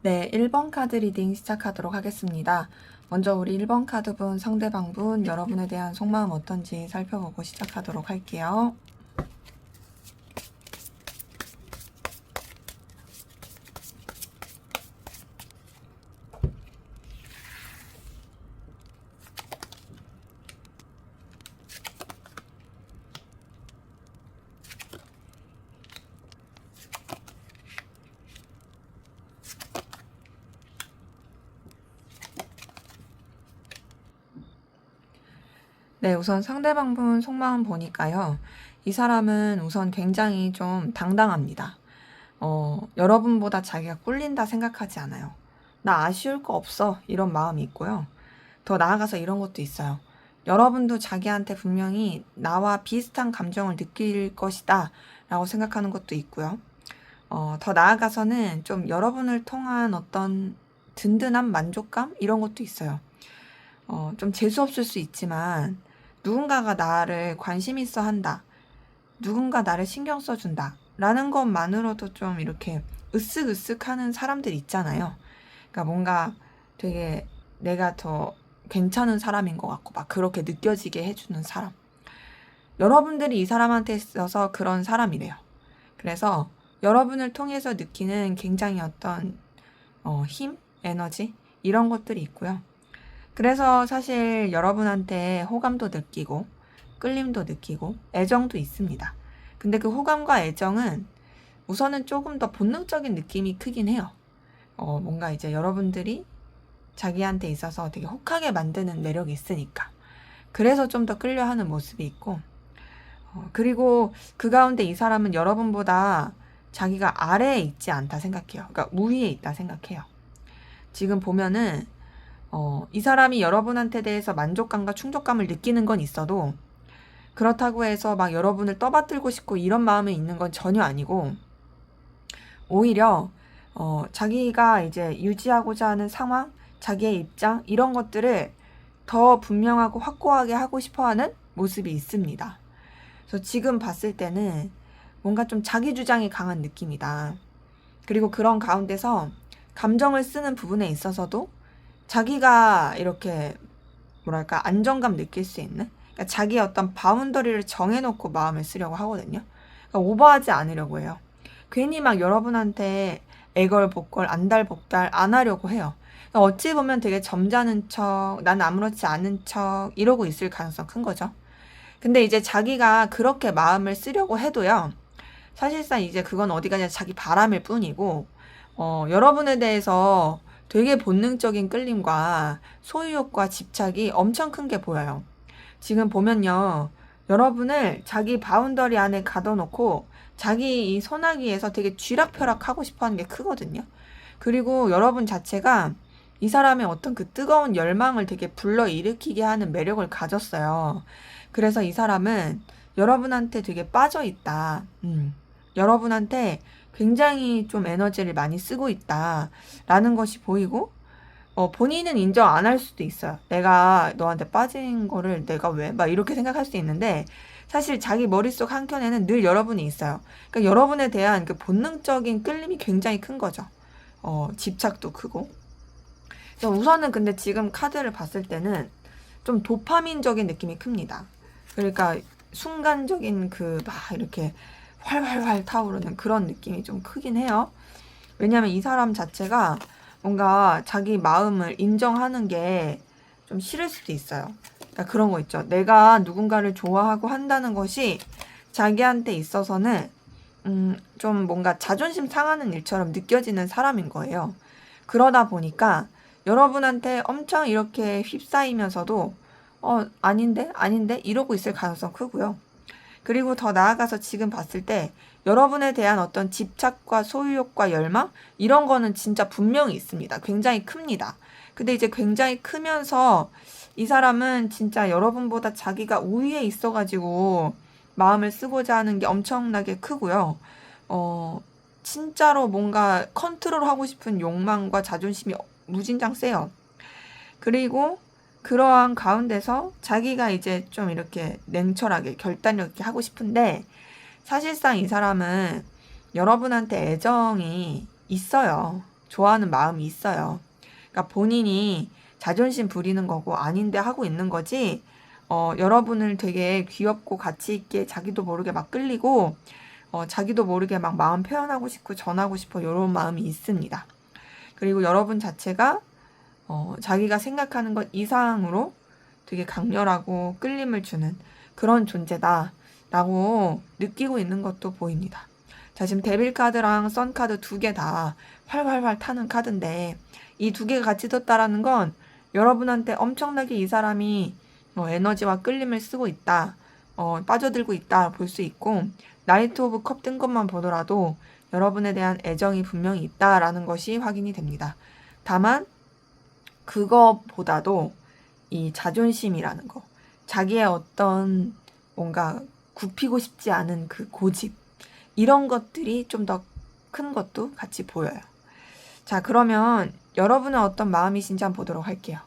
네, 1번 카드 리딩 시작하도록 하겠습니다. 먼저 우리 1번 카드분, 상대방분, 여러분에 대한 속마음 어떤지 살펴보고 시작하도록 할게요. 네, 우선 상대방분 속마음 보니까요. 이 사람은 우선 굉장히 좀 당당합니다. 여러분보다 자기가 꿀린다 생각하지 않아요. 나 아쉬울 거 없어. 이런 마음이 있고요. 더 나아가서 이런 것도 있어요. 여러분도 자기한테 분명히 나와 비슷한 감정을 느낄 것이다 라고 생각하는 것도 있고요. 더 나아가서는 좀 여러분을 통한 어떤 든든한 만족감? 이런 것도 있어요. 좀 재수없을 수 있지만 누군가가 나를 관심 있어 한다. 누군가 나를 신경 써준다. 라는 것만으로도 좀 이렇게 으쓱으쓱 하는 사람들 있잖아요. 그러니까 뭔가 되게 내가 더 괜찮은 사람인 것 같고 막 그렇게 느껴지게 해주는 사람. 여러분들이 이 사람한테 있어서 그런 사람이래요. 그래서 여러분을 통해서 느끼는 굉장히 어떤 힘, 에너지 이런 것들이 있고요. 그래서 사실 여러분한테 호감도 느끼고 끌림도 느끼고 애정도 있습니다. 근데 그 호감과 애정은 우선은 조금 더 본능적인 느낌이 크긴 해요. 뭔가 이제 여러분들이 자기한테 있어서 되게 혹하게 만드는 매력이 있으니까. 그래서 좀 더 끌려하는 모습이 있고, 그리고 그 가운데 이 사람은 여러분보다 자기가 아래에 있지 않다 생각해요. 그러니까 우위에 있다 생각해요. 지금 보면은 이 사람이 여러분한테 대해서 만족감과 충족감을 느끼는 건 있어도 그렇다고 해서 막 여러분을 떠받들고 싶고 이런 마음이 있는 건 전혀 아니고 오히려 자기가 이제 유지하고자 하는 상황, 자기의 입장 이런 것들을 더 분명하고 확고하게 하고 싶어하는 모습이 있습니다. 그래서 지금 봤을 때는 뭔가 좀 자기 주장이 강한 느낌이다. 그리고 그런 가운데서 감정을 쓰는 부분에 있어서도 자기가 이렇게 뭐랄까 안정감 느낄 수 있는 그러니까 자기의 어떤 바운더리를 정해놓고 마음을 쓰려고 하거든요. 그러니까 오버하지 않으려고 해요. 괜히 막 여러분한테 애걸복걸 안달복달 안 하려고 해요. 그러니까 어찌 보면 되게 점잖은 척, 난 아무렇지 않은 척 이러고 있을 가능성 큰 거죠. 근데 이제 자기가 그렇게 마음을 쓰려고 해도요. 사실상 이제 그건 어디 가냐 자기 바람일 뿐이고 여러분에 대해서 되게 본능적인 끌림과 소유욕과 집착이 엄청 큰 게 보여요. 지금 보면요. 여러분을 자기 바운더리 안에 가둬놓고 자기 이 소나기에서 되게 쥐락펴락하고 싶어하는 게 크거든요. 그리고 여러분 자체가 이 사람의 어떤 그 뜨거운 열망을 되게 불러일으키게 하는 매력을 가졌어요. 그래서 이 사람은 여러분한테 되게 빠져있다. 여러분한테 굉장히 좀 에너지를 많이 쓰고 있다라는 것이 보이고 본인은 인정 안 할 수도 있어요. 내가 너한테 빠진 거를 내가 왜? 막 이렇게 생각할 수 있는데 사실 자기 머릿속 한켠에는 늘 여러분이 있어요. 그러니까 여러분에 대한 그 본능적인 끌림이 굉장히 큰 거죠. 집착도 크고. 그래서 우선은 근데 지금 카드를 봤을 때는 좀 도파민적인 느낌이 큽니다. 그러니까 순간적인 그 막 이렇게 활활활 타오르는 그런 느낌이 좀 크긴 해요. 왜냐면 이 사람 자체가 뭔가 자기 마음을 인정하는 게 좀 싫을 수도 있어요. 그러니까 그런 거 있죠. 내가 누군가를 좋아하고 한다는 것이 자기한테 있어서는 좀 뭔가 자존심 상하는 일처럼 느껴지는 사람인 거예요. 그러다 보니까 여러분한테 엄청 이렇게 휩싸이면서도 아닌데? 아닌데? 이러고 있을 가능성 크고요. 그리고 더 나아가서 지금 봤을 때 여러분에 대한 어떤 집착과 소유욕과 열망? 이런 거는 진짜 분명히 있습니다. 굉장히 큽니다. 근데 이제 굉장히 크면서 이 사람은 진짜 여러분보다 자기가 우위에 있어가지고 마음을 쓰고자 하는 게 엄청나게 크고요. 진짜로 뭔가 컨트롤하고 싶은 욕망과 자존심이 무진장 세요. 그리고 그러한 가운데서 자기가 이제 좀 이렇게 냉철하게 결단력 있게 하고 싶은데 사실상 이 사람은 여러분한테 애정이 있어요. 좋아하는 마음이 있어요. 그러니까 본인이 자존심 부리는 거고 아닌데 하고 있는 거지, 여러분을 되게 귀엽고 가치 있게 자기도 모르게 막 끌리고, 자기도 모르게 막 마음 표현하고 싶고 전하고 싶어 이런 마음이 있습니다. 그리고 여러분 자체가 자기가 생각하는 것 이상으로 되게 강렬하고 끌림을 주는 그런 존재다라고 느끼고 있는 것도 보입니다. 자, 지금 데빌 카드랑 선 카드 두 개 다 활활활 타는 카드인데 이 두 개가 같이 떴다라는 건 여러분한테 엄청나게 이 사람이 에너지와 끌림을 쓰고 있다, 빠져들고 있다 볼 수 있고, 나이트 오브 컵 뜬 것만 보더라도 여러분에 대한 애정이 분명히 있다라는 것이 확인이 됩니다. 다만 그거보다도 이 자존심이라는 거, 자기의 어떤 뭔가 굽히고 싶지 않은 그 고집, 이런 것들이 좀 더 큰 것도 같이 보여요. 자, 그러면 여러분은 어떤 마음이신지 한번 보도록 할게요.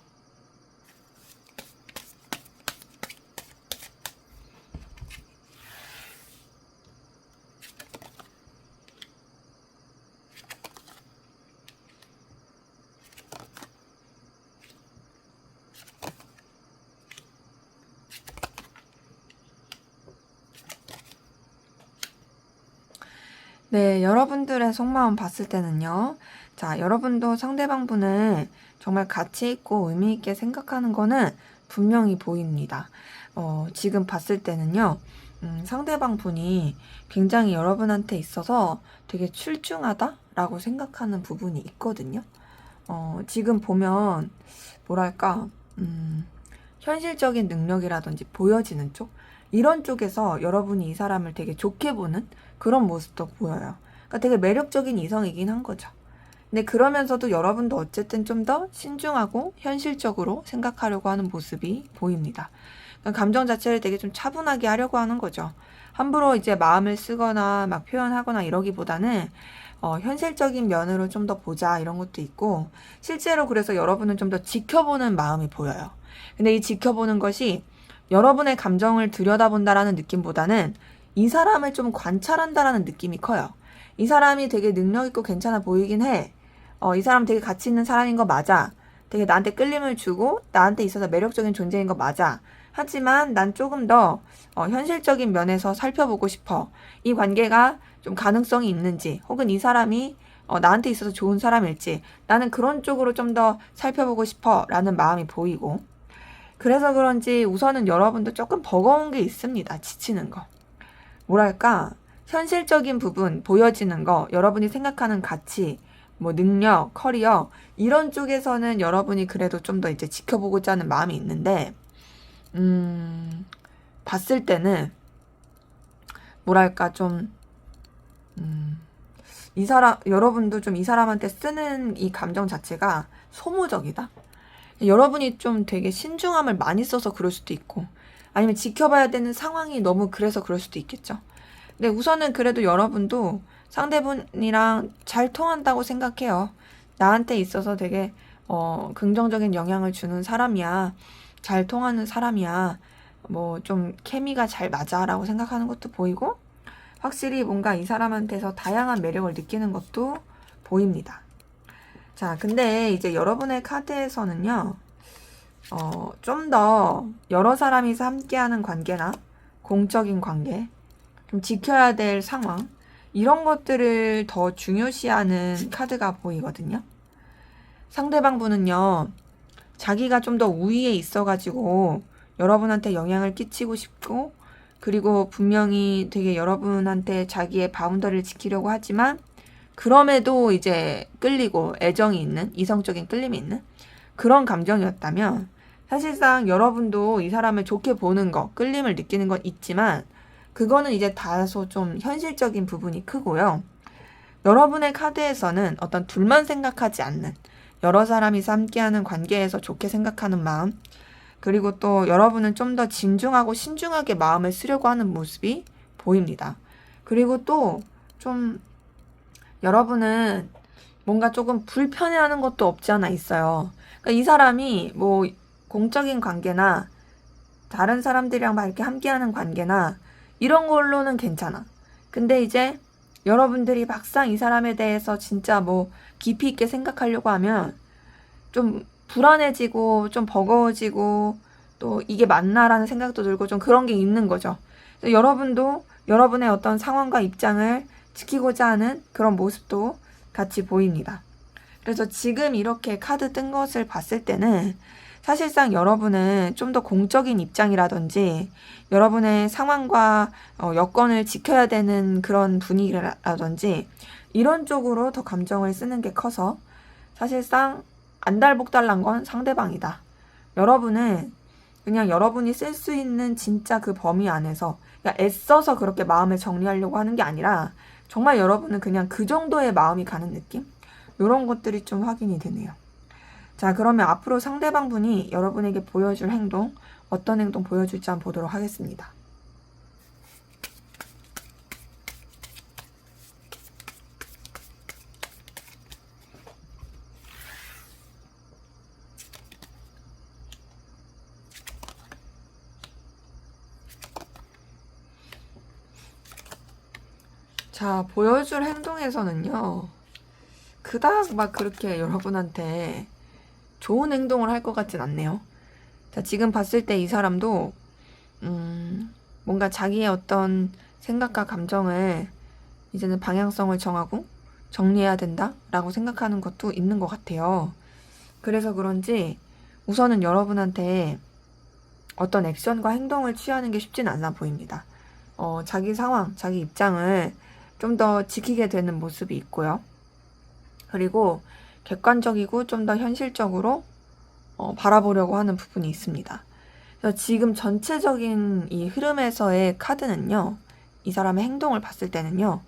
네, 여러분들의 속마음 봤을 때는요. 자, 여러분도 상대방 분을 정말 가치 있고 의미 있게 생각하는 거는 분명히 보입니다. 지금 봤을 때는요. 상대방 분이 굉장히 여러분한테 있어서 되게 출중하다라고 생각하는 부분이 있거든요. 지금 보면 뭐랄까, 현실적인 능력이라든지 보여지는 쪽, 이런 쪽에서 여러분이 이 사람을 되게 좋게 보는 그런 모습도 보여요. 그러니까 되게 매력적인 이성이긴 한 거죠. 근데 그러면서도 여러분도 어쨌든 좀 더 신중하고 현실적으로 생각하려고 하는 모습이 보입니다. 그러니까 감정 자체를 되게 좀 차분하게 하려고 하는 거죠. 함부로 이제 마음을 쓰거나 막 표현하거나 이러기보다는 현실적인 면으로 좀 더 보자 이런 것도 있고, 실제로 그래서 여러분은 좀 더 지켜보는 마음이 보여요. 근데 이 지켜보는 것이 여러분의 감정을 들여다본다라는 느낌보다는 이 사람을 좀 관찰한다라는 느낌이 커요. 이 사람이 되게 능력 있고 괜찮아 보이긴 해. 이 사람 되게 가치 있는 사람인 거 맞아. 되게 나한테 끌림을 주고 나한테 있어서 매력적인 존재인 거 맞아. 하지만 난 조금 더 현실적인 면에서 살펴보고 싶어. 이 관계가 좀 가능성이 있는지, 혹은 이 사람이 나한테 있어서 좋은 사람일지, 나는 그런 쪽으로 좀 더 살펴보고 싶어 라는 마음이 보이고, 그래서 그런지 우선은 여러분도 조금 버거운 게 있습니다. 지치는 거. 뭐랄까, 현실적인 부분, 보여지는 거, 여러분이 생각하는 가치, 뭐 능력, 커리어, 이런 쪽에서는 여러분이 그래도 좀 더 이제 지켜보고자 하는 마음이 있는데, 봤을 때는 뭐랄까 좀 이 사람, 여러분도 좀 이 사람한테 쓰는 이 감정 자체가 소모적이다. 여러분이 좀 되게 신중함을 많이 써서 그럴 수도 있고, 아니면 지켜봐야 되는 상황이 너무 그래서 그럴 수도 있겠죠. 근데 우선은 그래도 여러분도 상대분이랑 잘 통한다고 생각해요. 나한테 있어서 되게 긍정적인 영향을 주는 사람이야. 잘 통하는 사람이야. 뭐 좀 케미가 잘 맞아라고 생각하는 것도 보이고, 확실히 뭔가 이 사람한테서 다양한 매력을 느끼는 것도 보입니다. 자, 근데 이제 여러분의 카드에서는요, 좀 더 여러 사람이서 함께하는 관계나 공적인 관계, 좀 지켜야 될 상황, 이런 것들을 더 중요시하는 카드가 보이거든요. 상대방 분은요, 자기가 좀 더 우위에 있어가지고 여러분한테 영향을 끼치고 싶고, 그리고 분명히 되게 여러분한테 자기의 바운더리를 지키려고 하지만, 그럼에도 이제 끌리고 애정이 있는, 이성적인 끌림이 있는 그런 감정이었다면, 사실상 여러분도 이 사람을 좋게 보는 거, 끌림을 느끼는 건 있지만, 그거는 이제 다소 좀 현실적인 부분이 크고요. 여러분의 카드에서는 어떤 둘만 생각하지 않는, 여러 사람이서 함께하는 관계에서 좋게 생각하는 마음, 그리고 또 여러분은 좀 더 진중하고 신중하게 마음을 쓰려고 하는 모습이 보입니다. 그리고 또 좀 여러분은 뭔가 조금 불편해하는 것도 없지 않아 있어요. 그러니까 이 사람이 뭐 공적인 관계나 다른 사람들이랑 막 이렇게 함께하는 관계나 이런 걸로는 괜찮아. 근데 이제 여러분들이 막상 이 사람에 대해서 진짜 뭐 깊이 있게 생각하려고 하면 좀 불안해지고 좀 버거워지고 또 이게 맞나라는 생각도 들고 좀 그런 게 있는 거죠. 여러분도 여러분의 어떤 상황과 입장을 지키고자 하는 그런 모습도 같이 보입니다. 그래서 지금 이렇게 카드 뜬 것을 봤을 때는 사실상 여러분은 좀 더 공적인 입장이라든지 여러분의 상황과 여건을 지켜야 되는 그런 분위기라든지 이런 쪽으로 더 감정을 쓰는 게 커서 사실상 안달복달난 건 상대방이다. 여러분은 그냥 여러분이 쓸 수 있는 진짜 그 범위 안에서 그러니까 애써서 그렇게 마음을 정리하려고 하는 게 아니라 정말 여러분은 그냥 그 정도의 마음이 가는 느낌? 이런 것들이 좀 확인이 되네요. 자, 그러면 앞으로 상대방 분이 여러분에게 보여줄 행동, 어떤 행동 보여줄지 한번 보도록 하겠습니다. 자, 보여줄 행동에서는요, 그닥 막 그렇게 여러분한테 좋은 행동을 할 것 같진 않네요. 자, 지금 봤을 때 이 사람도 뭔가 자기의 어떤 생각과 감정을 이제는 방향성을 정하고 정리해야 된다라고 생각하는 것도 있는 것 같아요. 그래서 그런지 우선은 여러분한테 어떤 액션과 행동을 취하는 게 쉽진 않아 보입니다. 자기 상황, 자기 입장을 좀 더 지키게 되는 모습이 있고요. 그리고 객관적이고 좀 더 현실적으로 바라보려고 하는 부분이 있습니다. 그래서 지금 전체적인 이 흐름에서의 카드는요, 이 사람의 행동을 봤을 때는요,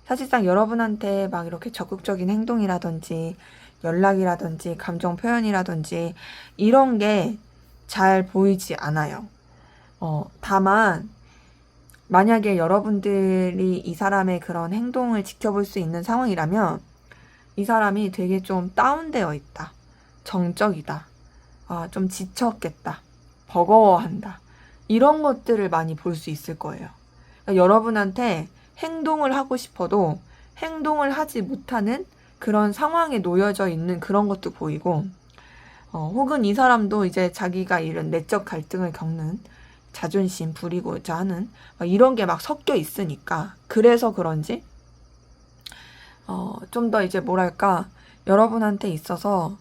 사실상 여러분한테 막 이렇게 적극적인 행동이라든지 연락이라든지 감정 표현이라든지 이런 게 잘 보이지 않아요. 다만 만약에 여러분들이 이 사람의 그런 행동을 지켜볼 수 있는 상황이라면 이 사람이 되게 좀 다운되어 있다. 정적이다. 좀 지쳤겠다. 버거워한다. 이런 것들을 많이 볼 수 있을 거예요. 그러니까 여러분한테 행동을 하고 싶어도 행동을 하지 못하는 그런 상황에 놓여져 있는 그런 것도 보이고, 혹은 이 사람도 이제 자기가 이런 내적 갈등을 겪는 자존심 부리고자 하는 이런 게 막 섞여 있으니까 그래서 그런지 좀 더 이제 뭐랄까 여러분한테 있어서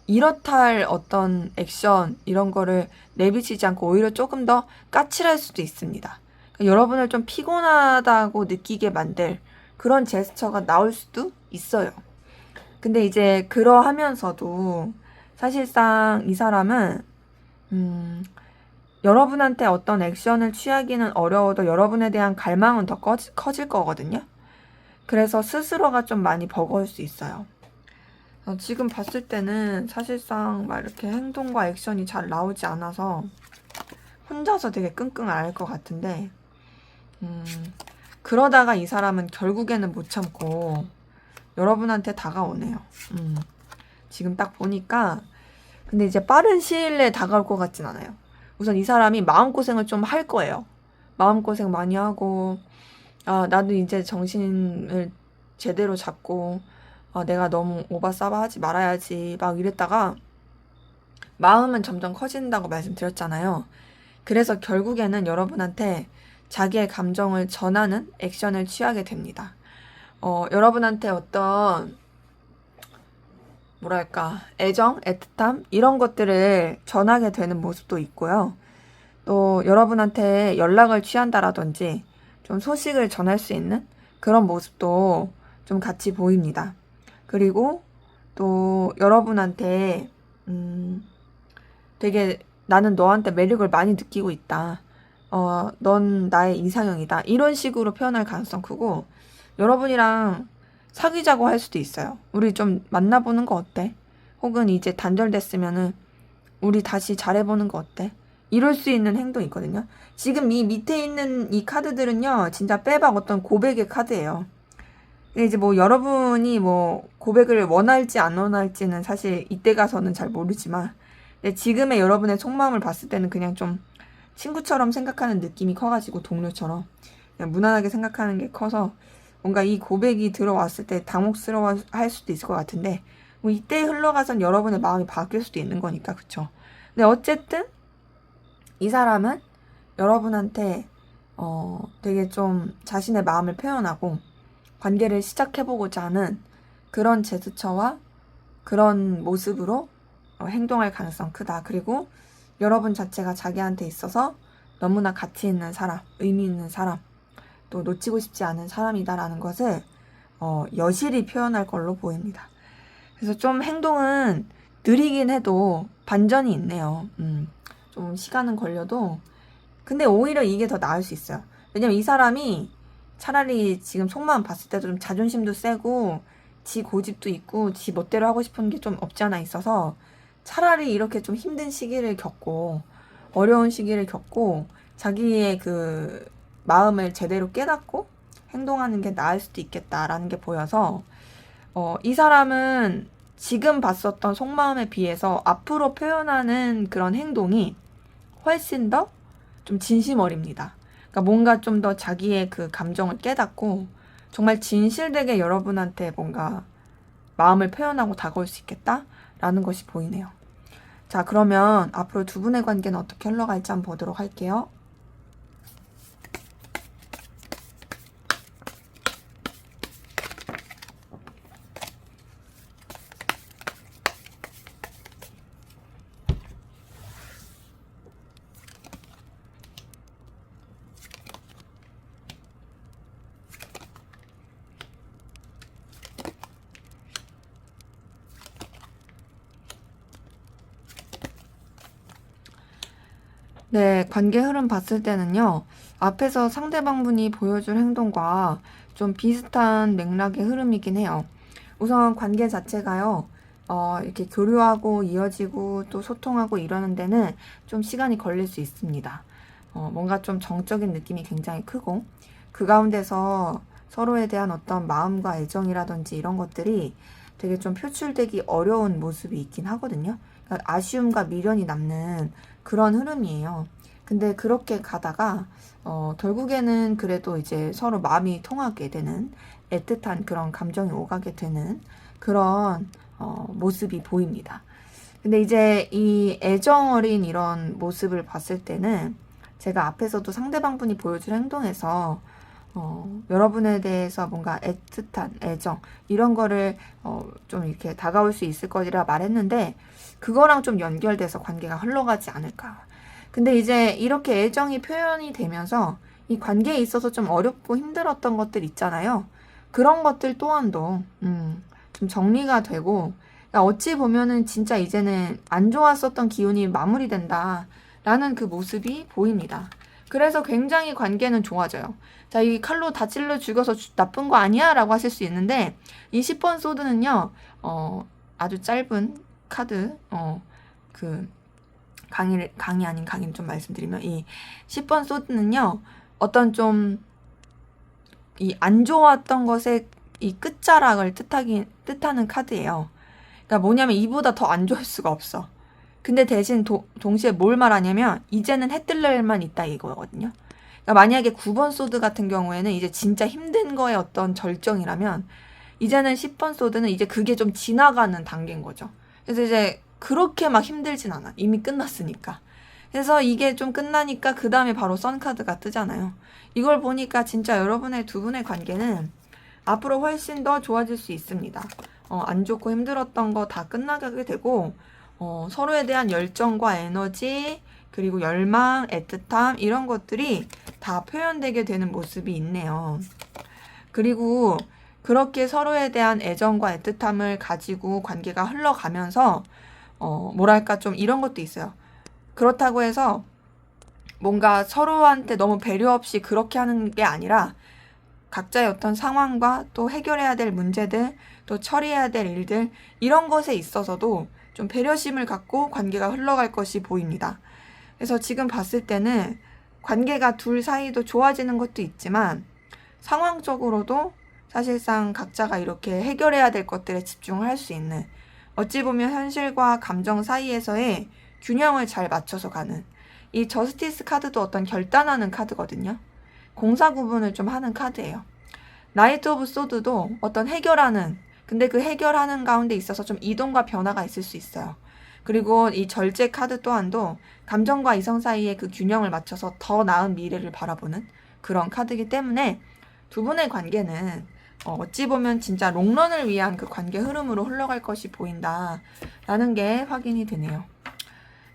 이렇다 할 어떤 액션 이런 거를 내비치지 않고 오히려 조금 더 까칠할 수도 있습니다. 그러니까 여러분을 좀 피곤하다고 느끼게 만들 그런 제스처가 나올 수도 있어요. 근데 이제 그러하면서도 사실상 이 사람은 여러분한테 어떤 액션을 취하기는 어려워도 여러분에 대한 갈망은 더 커질 거거든요. 그래서 스스로가 좀 많이 버거울 수 있어요. 지금 봤을 때는 사실상 막 이렇게 행동과 액션이 잘 나오지 않아서 혼자서 되게 끙끙 앓을 것 같은데, 그러다가 이 사람은 결국에는 못 참고 여러분한테 다가오네요. 지금 딱 보니까 근데 이제 빠른 시일 내에 다가올 것 같진 않아요. 우선 이 사람이 마음고생을 좀 할 거예요. 마음고생 많이 하고 나도 이제 정신을 제대로 잡고 내가 너무 오바싸바 하지 말아야지 막 이랬다가 마음은 점점 커진다고 말씀드렸잖아요. 그래서 결국에는 여러분한테 자기의 감정을 전하는 액션을 취하게 됩니다. 여러분한테 어떤 뭐랄까 애정, 애틋함 이런 것들을 전하게 되는 모습도 있고요. 또 여러분한테 연락을 취한다라든지 좀 소식을 전할 수 있는 그런 모습도 좀 같이 보입니다. 그리고 또 여러분한테 되게 나는 너한테 매력을 많이 느끼고 있다. 넌 나의 이상형이다. 이런 식으로 표현할 가능성 크고 여러분이랑 사귀자고 할 수도 있어요. 우리 좀 만나보는 거 어때? 혹은 이제 단절됐으면은 우리 다시 잘해보는 거 어때? 이럴 수 있는 행동이 있거든요. 지금 이 밑에 있는 이 카드들은요, 진짜 빼박 어떤 고백의 카드예요. 근데 이제 뭐 여러분이 뭐 고백을 원할지 안 원할지는 사실 이때 가서는 잘 모르지만, 근데 지금의 여러분의 속마음을 봤을 때는 그냥 좀 친구처럼 생각하는 느낌이 커가지고 동료처럼 그냥 무난하게 생각하는 게 커서 뭔가 이 고백이 들어왔을 때 당혹스러워 할 수도 있을 것 같은데 뭐 이때 흘러가선 여러분의 마음이 바뀔 수도 있는 거니까 그쵸. 근데 어쨌든 이 사람은 여러분한테 되게 좀 자신의 마음을 표현하고 관계를 시작해보고자 하는 그런 제스처와 그런 모습으로 행동할 가능성 크다. 그리고 여러분 자체가 자기한테 있어서 너무나 가치 있는 사람, 의미 있는 사람, 또 놓치고 싶지 않은 사람이다라는 것을 여실히 표현할 걸로 보입니다. 그래서 좀 행동은 느리긴 해도 반전이 있네요. 좀 시간은 걸려도 근데 오히려 이게 더 나을 수 있어요. 왜냐면 이 사람이 차라리 지금 속마음 봤을 때도 좀 자존심도 세고 지 고집도 있고 지 멋대로 하고 싶은 게 좀 없지 않아 있어서 차라리 이렇게 좀 힘든 시기를 겪고 어려운 시기를 겪고 자기의 그 마음을 제대로 깨닫고 행동하는 게 나을 수도 있겠다라는 게 보여서 이 사람은 지금 봤었던 속마음에 비해서 앞으로 표현하는 그런 행동이 훨씬 더 좀 진심 어립니다. 그러니까 뭔가 좀 더 자기의 그 감정을 깨닫고 정말 진실되게 여러분한테 뭔가 마음을 표현하고 다가올 수 있겠다라는 것이 보이네요. 자, 그러면 앞으로 두 분의 관계는 어떻게 흘러갈지 한번 보도록 할게요. 네, 관계 흐름 봤을 때는요, 앞에서 상대방분이 보여줄 행동과 좀 비슷한 맥락의 흐름이긴 해요. 우선 관계 자체가요, 이렇게 교류하고 이어지고 또 소통하고 이러는 데는 좀 시간이 걸릴 수 있습니다. 뭔가 좀 정적인 느낌이 굉장히 크고, 그 가운데서 서로에 대한 어떤 마음과 애정이라든지 이런 것들이 되게 좀 표출되기 어려운 모습이 있긴 하거든요. 그러니까 아쉬움과 미련이 남는 그런 흐름이에요. 근데 그렇게 가다가 결국에는 그래도 이제 서로 마음이 통하게 되는 애틋한 그런 감정이 오가게 되는 그런 모습이 보입니다. 근데 이제 이 애정 어린 이런 모습을 봤을 때는 제가 앞에서도 상대방분이 보여줄 행동에서 여러분에 대해서 뭔가 애틋한 애정 이런 거를 좀 이렇게 다가올 수 있을 거리라 말했는데 그거랑 좀 연결돼서 관계가 흘러가지 않을까. 근데 이제 이렇게 애정이 표현이 되면서 이 관계에 있어서 좀 어렵고 힘들었던 것들 있잖아요. 그런 것들 또한도 좀 정리가 되고 그러니까 어찌 보면은 진짜 이제는 안 좋았었던 기운이 마무리된다라는 그 모습이 보입니다. 그래서 굉장히 관계는 좋아져요. 자, 이 칼로 다 찔러 죽여서 나쁜 거 아니야? 라고 하실 수 있는데 이 10번 소드는요, 아주 짧은 카드, 그 강의 아닌 강의를 좀 말씀드리면 이 10번 소드는요, 어떤 좀 이 안 좋았던 것의 이 끝자락을 뜻하는 카드예요. 그러니까 뭐냐면 이보다 더 안 좋을 수가 없어. 근데 대신 동시에 뭘 말하냐면 이제는 해뜰 날만 있다 이거거든요. 그러니까 만약에 9번 소드 같은 경우에는 이제 진짜 힘든 거에 어떤 절정이라면 이제는 10번 소드는 이제 그게 좀 지나가는 단계인 거죠. 그래서 이제 그렇게 막 힘들진 않아. 이미 끝났으니까. 그래서 이게 좀 끝나니까 그 다음에 바로 선카드가 뜨잖아요. 이걸 보니까 진짜 여러분의 두 분의 관계는 앞으로 훨씬 더 좋아질 수 있습니다. 안 좋고 힘들었던 거 다 끝나게 되고 서로에 대한 열정과 에너지 그리고 열망, 애틋함 이런 것들이 다 표현되게 되는 모습이 있네요. 그리고 그렇게 서로에 대한 애정과 애틋함을 가지고 관계가 흘러가면서 뭐랄까 좀 이런 것도 있어요. 그렇다고 해서 뭔가 서로한테 너무 배려 없이 그렇게 하는 게 아니라 각자의 어떤 상황과 또 해결해야 될 문제들, 또 처리해야 될 일들 이런 것에 있어서도 좀 배려심을 갖고 관계가 흘러갈 것이 보입니다. 그래서 지금 봤을 때는 관계가 둘 사이도 좋아지는 것도 있지만 상황적으로도 사실상 각자가 이렇게 해결해야 될 것들에 집중을 할 수 있는 어찌 보면 현실과 감정 사이에서의 균형을 잘 맞춰서 가는 이 저스티스 카드도 어떤 결단하는 카드거든요. 공사 구분을 좀 하는 카드예요. 나이트 오브 소드도 어떤 해결하는, 근데 그 해결하는 가운데 있어서 좀 이동과 변화가 있을 수 있어요. 그리고 이 절제 카드 또한도 감정과 이성 사이의 그 균형을 맞춰서 더 나은 미래를 바라보는 그런 카드이기 때문에 두 분의 관계는 어찌 보면 진짜 롱런을 위한 그 관계 흐름으로 흘러갈 것이 보인다라는 게 확인이 되네요.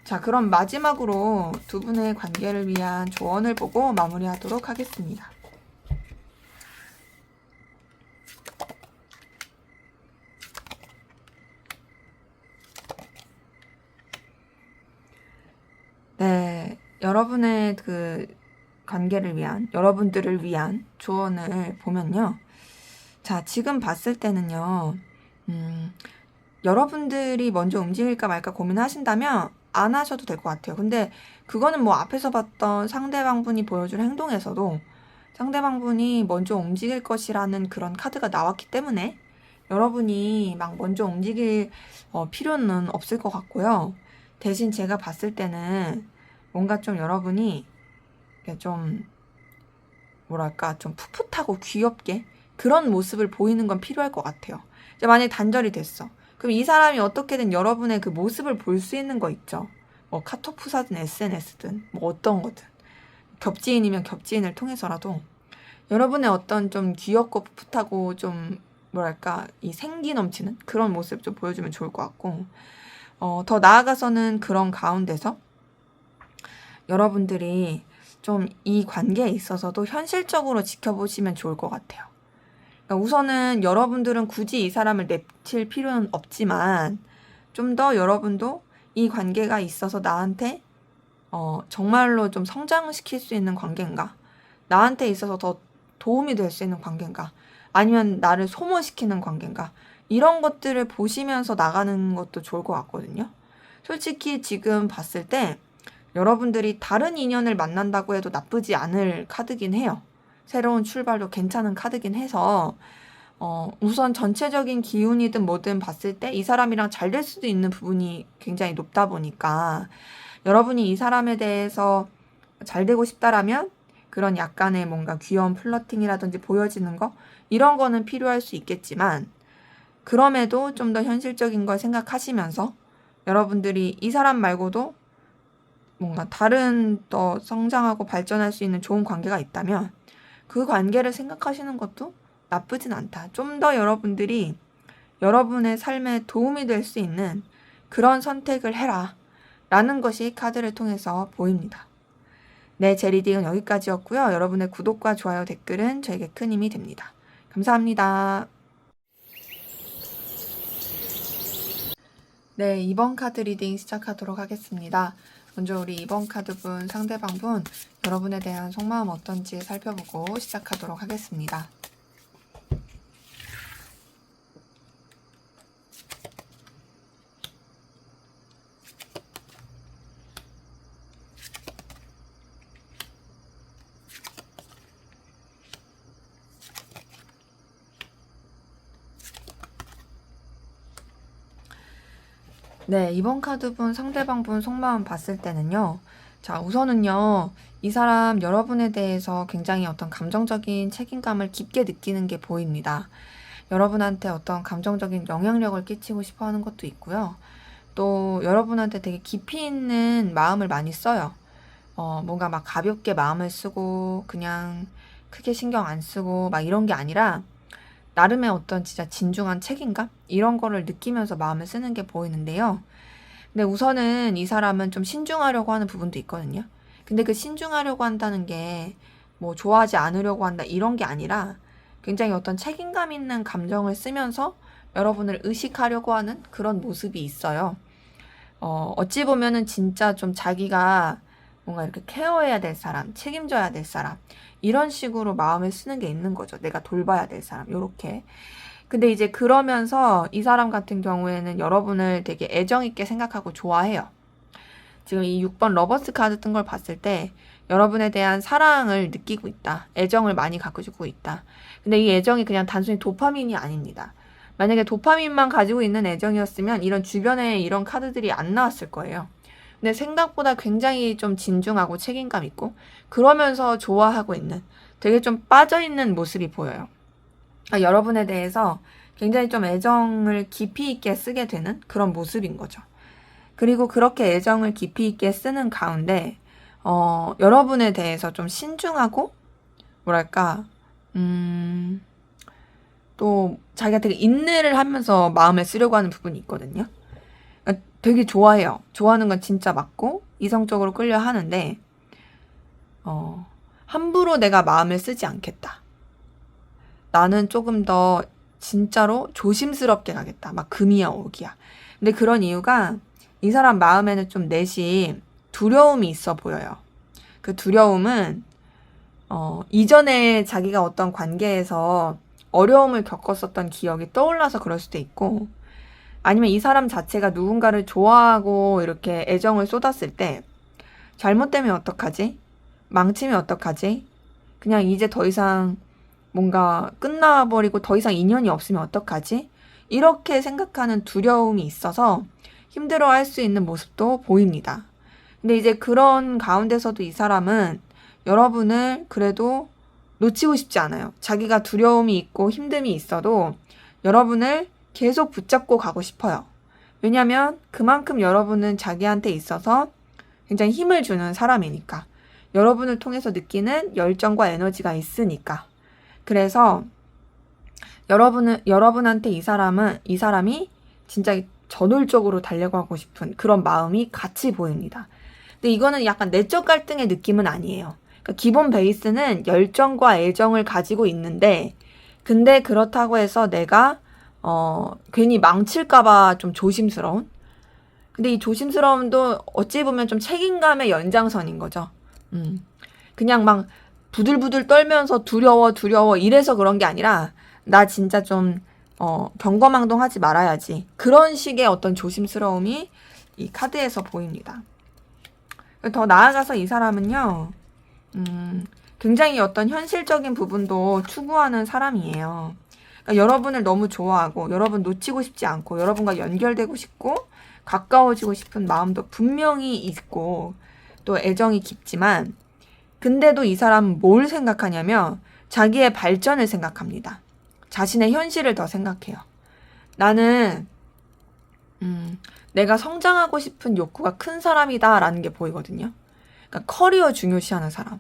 자, 그럼 마지막으로 두 분의 관계를 위한 조언을 보고 마무리하도록 하겠습니다. 네, 여러분의 그 관계를 위한, 여러분들을 위한 조언을 보면요. 자, 지금 봤을 때는요, 여러분들이 먼저 움직일까 말까 고민하신다면 안 하셔도 될 것 같아요. 근데 그거는 뭐 앞에서 봤던 상대방분이 보여줄 행동에서도 상대방분이 먼저 움직일 것이라는 그런 카드가 나왔기 때문에 여러분이 막 먼저 움직일 필요는 없을 것 같고요. 대신 제가 봤을 때는 뭔가 좀 여러분이 좀 뭐랄까 좀 풋풋하고 귀엽게 그런 모습을 보이는 건 필요할 것 같아요. 이제 만약에 단절이 됐어. 그럼 이 사람이 어떻게든 여러분의 그 모습을 볼 수 있는 거 있죠. 뭐 카톡 프사든 SNS든 뭐 어떤 거든 겹지인이면 겹지인을 통해서라도 여러분의 어떤 좀 귀엽고 풋풋하고 좀 뭐랄까 이 생기 넘치는 그런 모습 좀 보여주면 좋을 것 같고 더 나아가서는 그런 가운데서 여러분들이 좀 이 관계에 있어서도 현실적으로 지켜보시면 좋을 것 같아요. 그러니까 우선은 여러분들은 굳이 이 사람을 내칠 필요는 없지만 좀 더 여러분도 이 관계가 있어서 나한테 정말로 좀 성장시킬 수 있는 관계인가? 나한테 있어서 더 도움이 될 수 있는 관계인가? 아니면 나를 소모시키는 관계인가? 이런 것들을 보시면서 나가는 것도 좋을 것 같거든요. 솔직히 지금 봤을 때 여러분들이 다른 인연을 만난다고 해도 나쁘지 않을 카드긴 해요. 새로운 출발도 괜찮은 카드긴 해서 우선 전체적인 기운이든 뭐든 봤을 때 이 사람이랑 잘 될 수도 있는 부분이 굉장히 높다 보니까 여러분이 이 사람에 대해서 잘 되고 싶다라면 그런 약간의 뭔가 귀여운 플러팅이라든지 보여지는 거 이런 거는 필요할 수 있겠지만 그럼에도 좀 더 현실적인 걸 생각하시면서 여러분들이 이 사람 말고도 뭔가 다른 더 성장하고 발전할 수 있는 좋은 관계가 있다면 그 관계를 생각하시는 것도 나쁘진 않다. 좀 더 여러분들이 여러분의 삶에 도움이 될 수 있는 그런 선택을 해라 라는 것이 카드를 통해서 보입니다. 네, 제 리딩은 여기까지였고요. 여러분의 구독과 좋아요, 댓글은 저에게 큰 힘이 됩니다. 감사합니다. 네, 이번 카드 리딩 시작하도록 하겠습니다. 먼저 우리 이번 카드분, 상대방분, 여러분에 대한 속마음 어떤지 살펴보고 시작하도록 하겠습니다. 네, 이번 카드분, 상대방분 속마음 봤을 때는요. 자, 우선은요. 이 사람 여러분에 대해서 굉장히 어떤 감정적인 책임감을 깊게 느끼는 게 보입니다. 여러분한테 어떤 감정적인 영향력을 끼치고 싶어 하는 것도 있고요. 또 여러분한테 되게 깊이 있는 마음을 많이 써요. 뭔가 막 가볍게 마음을 쓰고 그냥 크게 신경 안 쓰고 막 이런 게 아니라 나름의 어떤 진짜 진중한 책임감? 이런 거를 느끼면서 마음을 쓰는 게 보이는데요. 근데 우선은 이 사람은 좀 신중하려고 하는 부분도 있거든요. 근데 그 신중하려고 한다는 게 뭐 좋아하지 않으려고 한다 이런 게 아니라 굉장히 어떤 책임감 있는 감정을 쓰면서 여러분을 의식하려고 하는 그런 모습이 있어요. 어찌 보면은 진짜 좀 자기가 뭔가 이렇게 케어해야 될 사람, 책임져야 될 사람 이런 식으로 마음을 쓰는 게 있는 거죠. 내가 돌봐야 될 사람 요렇게. 근데 이제 그러면서 이 사람 같은 경우에는 여러분을 되게 애정 있게 생각하고 좋아해요. 지금 이 6번 러버스 카드 뜬 걸 봤을 때 여러분에 대한 사랑을 느끼고 있다. 애정을 많이 가지고 있다. 근데 이 애정이 그냥 단순히 도파민이 아닙니다. 만약에 도파민만 가지고 있는 애정이었으면 이런 주변에 이런 카드들이 안 나왔을 거예요. 근데 생각보다 굉장히 좀 진중하고 책임감 있고 그러면서 좋아하고 있는 되게 좀 빠져있는 모습이 보여요. 그러니까 여러분에 대해서 굉장히 좀 애정을 깊이 있게 쓰게 되는 그런 모습인 거죠. 그리고 그렇게 애정을 깊이 있게 쓰는 가운데 여러분에 대해서 좀 신중하고 뭐랄까 또 자기가 되게 인내를 하면서 마음에 쓰려고 하는 부분이 있거든요. 그러니까 되게 좋아해요. 좋아하는 건 진짜 맞고 이성적으로 끌려 하는데 함부로 내가 마음을 쓰지 않겠다. 나는 조금 더 진짜로 조심스럽게 가겠다. 막 금이야 오기야. 근데 그런 이유가 이 사람 마음에는 좀 내심 두려움이 있어 보여요. 그 두려움은 이전에 자기가 어떤 관계에서 어려움을 겪었었던 기억이 떠올라서 그럴 수도 있고 아니면 이 사람 자체가 누군가를 좋아하고 이렇게 애정을 쏟았을 때 잘못되면 어떡하지? 망치면 어떡하지? 그냥 이제 더 이상 뭔가 끝나버리고 더 이상 인연이 없으면 어떡하지? 이렇게 생각하는 두려움이 있어서 힘들어할 수 있는 모습도 보입니다. 근데 이제 그런 가운데서도 이 사람은 여러분을 그래도 놓치고 싶지 않아요. 자기가 두려움이 있고 힘듦이 있어도 여러분을 계속 붙잡고 가고 싶어요. 왜냐면 그만큼 여러분은 자기한테 있어서 굉장히 힘을 주는 사람이니까. 여러분을 통해서 느끼는 열정과 에너지가 있으니까. 그래서 여러분한테 이 사람이 진짜 저돌적으로 달려가고 싶은 그런 마음이 같이 보입니다. 근데 이거는 약간 내적 갈등의 느낌은 아니에요. 그러니까 기본 베이스는 열정과 애정을 가지고 있는데, 근데 그렇다고 해서 내가, 괜히 망칠까봐 좀 조심스러운? 근데 이 조심스러움도 어찌 보면 좀 책임감의 연장선인 거죠. 그냥 막 부들부들 떨면서 두려워 이래서 그런 게 아니라 나 진짜 좀 경거망동하지 말아야지. 그런 식의 어떤 조심스러움이 이 카드에서 보입니다. 더 나아가서 이 사람은요. 굉장히 어떤 현실적인 부분도 추구하는 사람이에요. 그러니까 여러분을 너무 좋아하고 여러분 놓치고 싶지 않고 여러분과 연결되고 싶고 가까워지고 싶은 마음도 분명히 있고 또 애정이 깊지만 근데도 이 사람은 뭘 생각하냐면 자기의 발전을 생각합니다. 자신의 현실을 더 생각해요. 나는 내가 성장하고 싶은 욕구가 큰 사람이다라는 게 보이거든요. 그러니까 커리어 중요시하는 사람,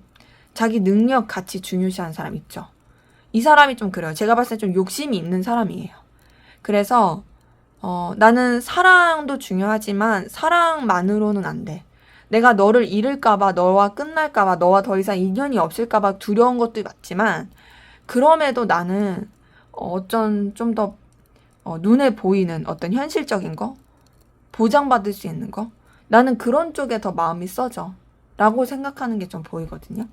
자기 능력, 가치 중요시하는 사람 있죠. 이 사람이 좀 그래요. 제가 봤을 때 좀 욕심이 있는 사람이에요. 그래서 나는 사랑도 중요하지만 사랑만으로는 안 돼. 내가 너를 잃을까봐, 너와 끝날까봐, 너와 더 이상 인연이 없을까봐 두려운 것도 맞지만 그럼에도 나는 어쩐 좀 더 눈에 보이는 어떤 현실적인 거, 보장받을 수 있는 거, 나는 그런 쪽에 더 마음이 써져. 라고 생각하는 게 좀 보이거든요.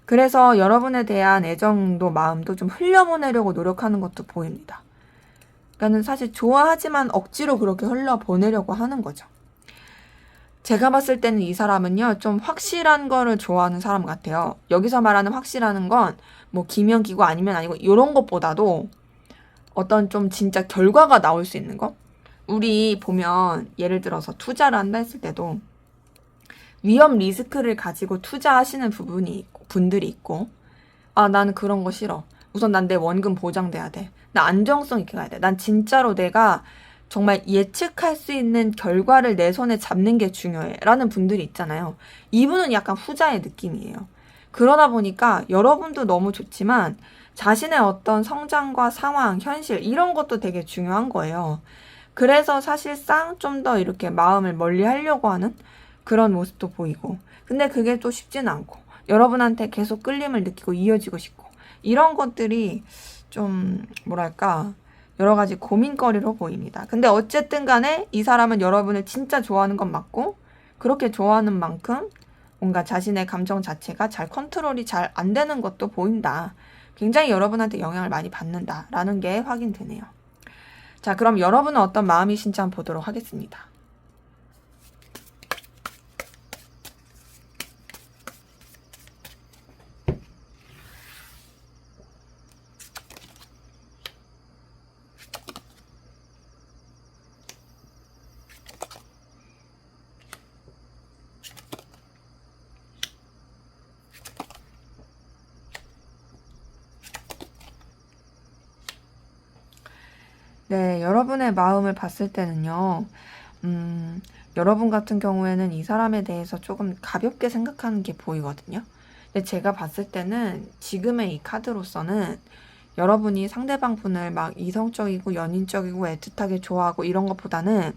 그래서 여러분에 대한 애정도 마음도 좀 흘려보내려고 노력하는 것도 보입니다. 그러니까는 사실 좋아하지만 억지로 그렇게 흘려보내려고 하는 거죠. 제가 봤을 때는 이 사람은요, 좀 확실한 거를 좋아하는 사람 같아요. 여기서 말하는 확실하는 건 뭐 기면기고 아니면 아니고 이런 것보다도 어떤 좀 진짜 결과가 나올 수 있는 거? 우리 보면 예를 들어서 투자를 한다 했을 때도 위험 리스크를 가지고 투자하시는 분들이 있고 아 나는 그런 거 싫어. 우선 난 내 원금 보장돼야 돼. 나 안정성 있게 가야 돼. 난 진짜로 내가 정말 예측할 수 있는 결과를 내 손에 잡는 게 중요해. 라는 분들이 있잖아요. 이분은 약간 후자의 느낌이에요. 그러다 보니까 여러분도 너무 좋지만 자신의 어떤 성장과 상황, 현실 이런 것도 되게 중요한 거예요. 그래서 사실상 좀 더 이렇게 마음을 멀리 하려고 하는 그런 모습도 보이고 근데 그게 또 쉽지는 않고 여러분한테 계속 끌림을 느끼고 이어지고 싶고 이런 것들이 좀 뭐랄까 여러 가지 고민거리로 보입니다. 근데 어쨌든 간에 이 사람은 여러분을 진짜 좋아하는 건 맞고 그렇게 좋아하는 만큼 뭔가 자신의 감정 자체가 잘 컨트롤이 잘 안 되는 것도 보인다. 굉장히 여러분한테 영향을 많이 받는다라는 게 확인되네요. 자, 그럼 여러분은 어떤 마음이신지 한번 보도록 하겠습니다. 네, 여러분의 마음을 봤을 때는요, 여러분 같은 경우에는 이 사람에 대해서 조금 가볍게 생각하는 게 보이거든요. 근데 제가 봤을 때는 지금의 이 카드로서는 여러분이 상대방 분을 막 이성적이고 연인적이고 애틋하게 좋아하고 이런 것보다는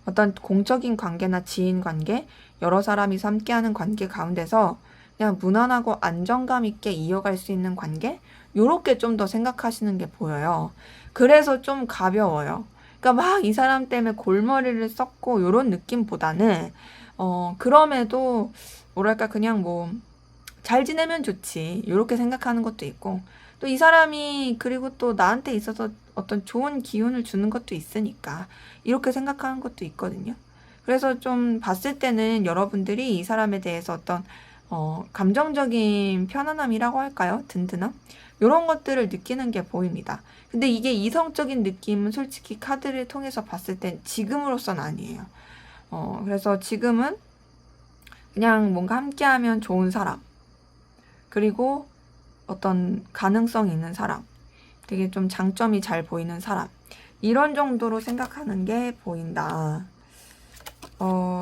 어떤 공적인 관계나 지인 관계, 여러 사람이서 함께하는 관계 가운데서 그냥 무난하고 안정감 있게 이어갈 수 있는 관계? 요렇게 좀 더 생각하시는 게 보여요. 그래서 좀 가벼워요. 그러니까 막 이 사람 때문에 골머리를 썩고 요런 느낌보다는 그럼에도 뭐랄까 그냥 뭐 잘 지내면 좋지 요렇게 생각하는 것도 있고 또 이 사람이 그리고 또 나한테 있어서 어떤 좋은 기운을 주는 것도 있으니까 이렇게 생각하는 것도 있거든요. 그래서 좀 봤을 때는 여러분들이 이 사람에 대해서 어떤 감정적인 편안함이라고 할까요? 든든함? 이런 것들을 느끼는 게 보입니다. 근데 이게 이성적인 느낌은 솔직히 카드를 통해서 봤을 땐 지금으로선 아니에요. 그래서 지금은 그냥 뭔가 함께하면 좋은 사람, 그리고 어떤 가능성 있는 사람, 되게 좀 장점이 잘 보이는 사람, 이런 정도로 생각하는 게 보인다.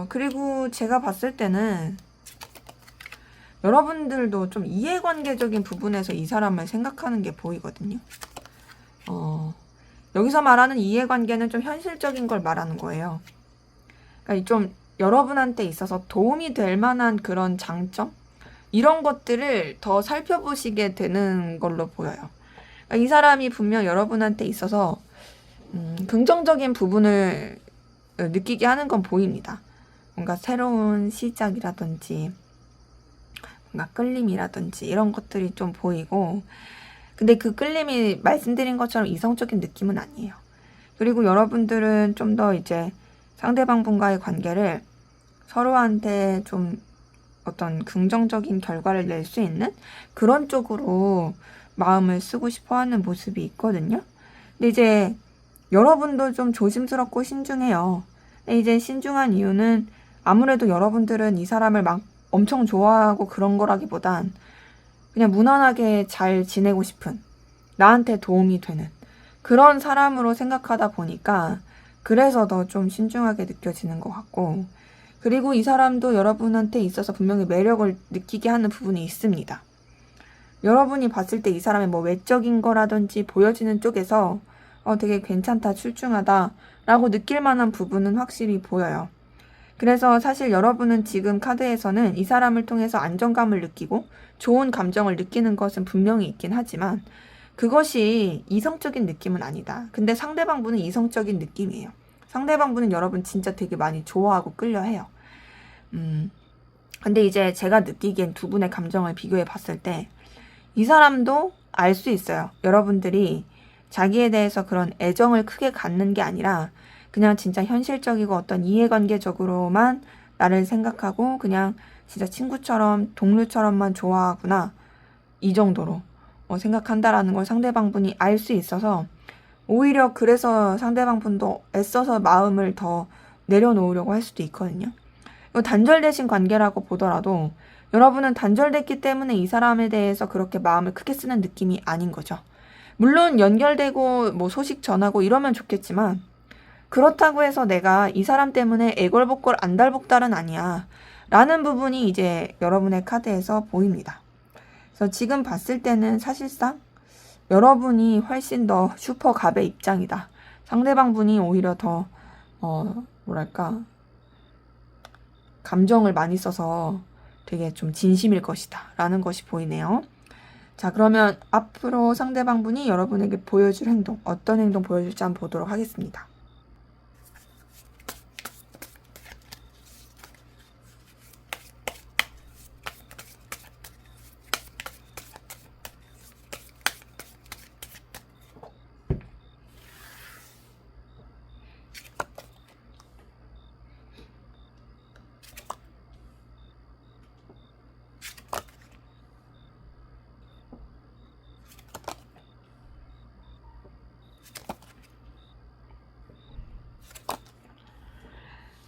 그리고 제가 봤을 때는 여러분들도 좀 이해관계적인 부분에서 이 사람을 생각하는 게 보이거든요. 여기서 말하는 이해관계는 좀 현실적인 걸 말하는 거예요. 그러니까 좀 여러분한테 있어서 도움이 될 만한 그런 장점? 이런 것들을 더 살펴보시게 되는 걸로 보여요. 그러니까 이 사람이 분명 여러분한테 있어서 긍정적인 부분을 느끼게 하는 건 보입니다. 뭔가 새로운 시작이라든지 뭔가 끌림이라든지 이런 것들이 좀 보이고, 근데 그 끌림이 말씀드린 것처럼 이성적인 느낌은 아니에요. 그리고 여러분들은 좀 더 이제 상대방 분과의 관계를 서로한테 좀 어떤 긍정적인 결과를 낼 수 있는 그런 쪽으로 마음을 쓰고 싶어 하는 모습이 있거든요. 근데 이제 여러분도 좀 조심스럽고 신중해요. 근데 이제 신중한 이유는 아무래도 여러분들은 이 사람을 막 엄청 좋아하고 그런 거라기보단 그냥 무난하게 잘 지내고 싶은, 나한테 도움이 되는 그런 사람으로 생각하다 보니까 그래서 더 좀 신중하게 느껴지는 것 같고, 그리고 이 사람도 여러분한테 있어서 분명히 매력을 느끼게 하는 부분이 있습니다. 여러분이 봤을 때 이 사람의 뭐 외적인 거라든지 보여지는 쪽에서 되게 괜찮다, 출중하다 라고 느낄 만한 부분은 확실히 보여요. 그래서 사실 여러분은 지금 카드에서는 이 사람을 통해서 안정감을 느끼고 좋은 감정을 느끼는 것은 분명히 있긴 하지만 그것이 이성적인 느낌은 아니다. 근데 상대방 분은 이성적인 느낌이에요. 상대방 분은 여러분 진짜 되게 많이 좋아하고 끌려해요. 근데 이제 제가 느끼기엔 두 분의 감정을 비교해 봤을 때 이 사람도 알 수 있어요. 여러분들이 자기에 대해서 그런 애정을 크게 갖는 게 아니라 그냥 진짜 현실적이고 어떤 이해관계적으로만 나를 생각하고 그냥 진짜 친구처럼 동료처럼만 좋아하구나 이 정도로 생각한다라는 걸 상대방 분이 알 수 있어서 오히려 그래서 상대방 분도 애써서 마음을 더 내려놓으려고 할 수도 있거든요. 단절되신 관계라고 보더라도 여러분은 단절됐기 때문에 이 사람에 대해서 그렇게 마음을 크게 쓰는 느낌이 아닌 거죠. 물론 연결되고 뭐 소식 전하고 이러면 좋겠지만 그렇다고 해서 내가 이 사람 때문에 애걸복걸 안달복달은 아니야 라는 부분이 이제 여러분의 카드에서 보입니다. 그래서 지금 봤을 때는 사실상 여러분이 훨씬 더 슈퍼갑의 입장이다. 상대방 분이 오히려 더 뭐랄까 감정을 많이 써서 되게 좀 진심일 것이다 라는 것이 보이네요. 자, 그러면 앞으로 상대방 분이 여러분에게 보여줄 행동, 어떤 행동 보여줄지 한번 보도록 하겠습니다.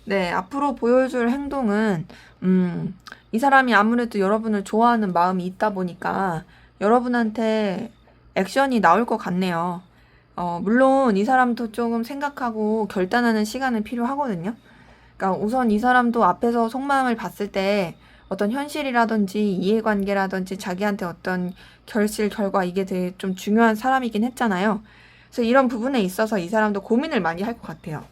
네, 앞으로 보여줄 행동은, 이 사람이 아무래도 여러분을 좋아하는 마음이 있다 보니까 여러분한테 액션이 나올 것 같네요. 물론 이 사람도 조금 생각하고 결단하는 시간은 필요하거든요. 그러니까 우선 이 사람도 앞에서 속마음을 봤을 때 어떤 현실이라든지 이해관계라든지 자기한테 어떤 결실, 결과 이게 되게 좀 중요한 사람이긴 했잖아요. 그래서 이런 부분에 있어서 이 사람도 고민을 많이 할 것 같아요.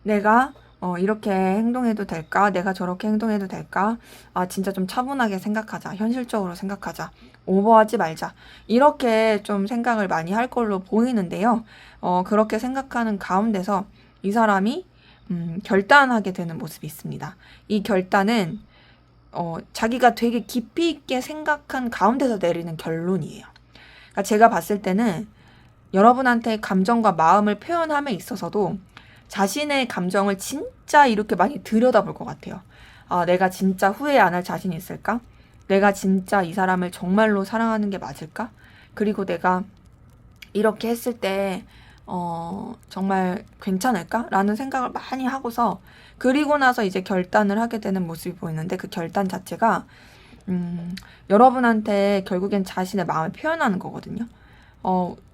내가 이렇게 행동해도 될까? 내가 저렇게 행동해도 될까? 아, 진짜 좀 차분하게 생각하자. 현실적으로 생각하자. 오버하지 말자. 이렇게 좀 생각을 많이 할 걸로 보이는데요. 그렇게 생각하는 가운데서 이 사람이 결단하게 되는 모습이 있습니다. 이 결단은 자기가 되게 깊이 있게 생각한 가운데서 내리는 결론이에요. 그러니까 제가 봤을 때는 여러분한테 감정과 마음을 표현함에 있어서도 자신의 감정을 진짜 이렇게 많이 들여다볼 것 같아요. 아, 내가 진짜 후회 안 할 자신이 있을까? 내가 진짜 이 사람을 정말로 사랑하는 게 맞을까? 그리고 내가 이렇게 했을 때 정말 괜찮을까? 라는 생각을 많이 하고서 그리고 나서 이제 결단을 하게 되는 모습이 보이는데 그 결단 자체가 여러분한테 결국엔 자신의 마음을 표현하는 거거든요.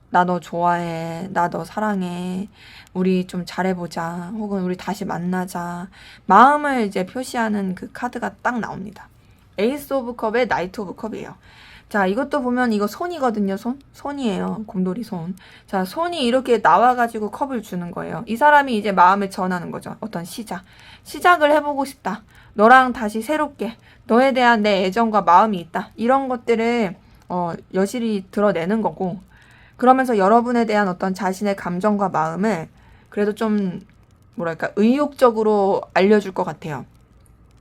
나 너 좋아해. 나 너 사랑해. 우리 좀 잘해보자. 혹은 우리 다시 만나자. 마음을 이제 표시하는 그 카드가 딱 나옵니다. 에이스 오브 컵의 나이트 오브 컵이에요. 자, 이것도 보면 이거 손이거든요. 손이에요. 곰돌이 손. 자, 손이 이렇게 나와가지고 컵을 주는 거예요. 이 사람이 이제 마음을 전하는 거죠. 어떤 시작을 해보고 싶다. 너랑 다시 새롭게 너에 대한 내 애정과 마음이 있다. 이런 것들을 여실히 드러내는 거고, 그러면서 여러분에 대한 어떤 자신의 감정과 마음을 그래도 좀 뭐랄까 의욕적으로 알려줄 것 같아요.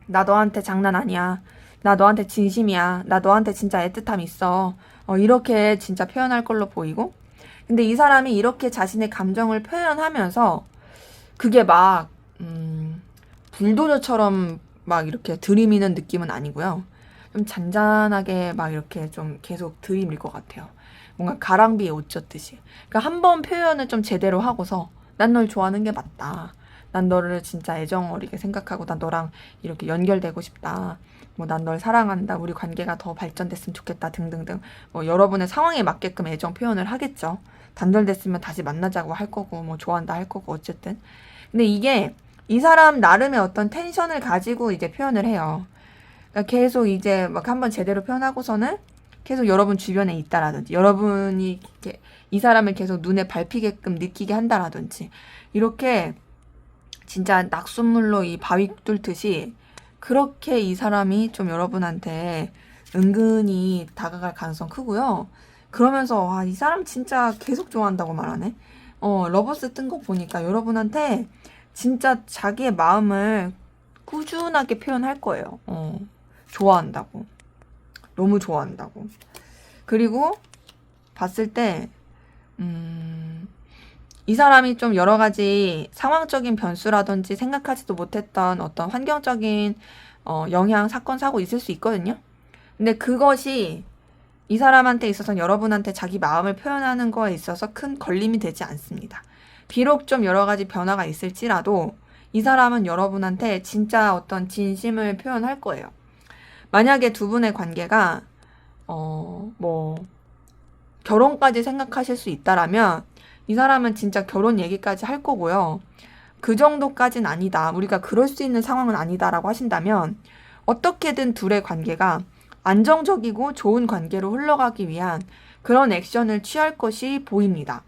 나 너한테 장난 아니야. 나 너한테 진심이야. 나 너한테 진짜 애틋함 있어. 이렇게 진짜 표현할 걸로 보이고, 근데 이 사람이 이렇게 자신의 감정을 표현하면서 그게 막 불도저처럼 막 이렇게 들이미는 느낌은 아니고요. 좀 잔잔하게 막 이렇게 좀 계속 들이밀 것 같아요. 뭔가 가랑비에 옷 젖듯이. 그러니까 한 번 표현을 좀 제대로 하고서 난 널 좋아하는 게 맞다. 난 너를 진짜 애정 어리게 생각하고 난 너랑 이렇게 연결되고 싶다. 뭐 난 널 사랑한다. 우리 관계가 더 발전됐으면 좋겠다. 등등등. 뭐 여러분의 상황에 맞게끔 애정 표현을 하겠죠. 단절됐으면 다시 만나자고 할 거고 뭐 좋아한다 할 거고 어쨌든. 근데 이게 이 사람 나름의 어떤 텐션을 가지고 이제 표현을 해요. 그러니까 계속 이제 막 한번 제대로 표현하고서는 계속 여러분 주변에 있다라든지 여러분이 이렇게 이 사람을 계속 눈에 밟히게끔 느끼게 한다라든지 이렇게 진짜 낙숫물로 이 바위 뚫듯이 그렇게 이 사람이 좀 여러분한테 은근히 다가갈 가능성 크고요. 그러면서 와, 이 사람 진짜 계속 좋아한다고 말하네. 러버스 뜬 거 보니까 여러분한테 진짜 자기의 마음을 꾸준하게 표현할 거예요. 좋아한다고. 너무 좋아한다고. 그리고 봤을 때, 이 사람이 좀 여러 가지 상황적인 변수라든지 생각하지도 못했던 어떤 환경적인 영향, 사건, 사고 있을 수 있거든요. 근데 그것이 이 사람한테 있어서는 여러분한테 자기 마음을 표현하는 거에 있어서 큰 걸림이 되지 않습니다. 비록 좀 여러 가지 변화가 있을지라도 이 사람은 여러분한테 진짜 어떤 진심을 표현할 거예요. 만약에 두 분의 관계가 뭐 결혼까지 생각하실 수 있다라면 이 사람은 진짜 결혼 얘기까지 할 거고요. 그 정도까진 아니다. 우리가 그럴 수 있는 상황은 아니다라고 하신다면 어떻게든 둘의 관계가 안정적이고 좋은 관계로 흘러가기 위한 그런 액션을 취할 것이 보입니다.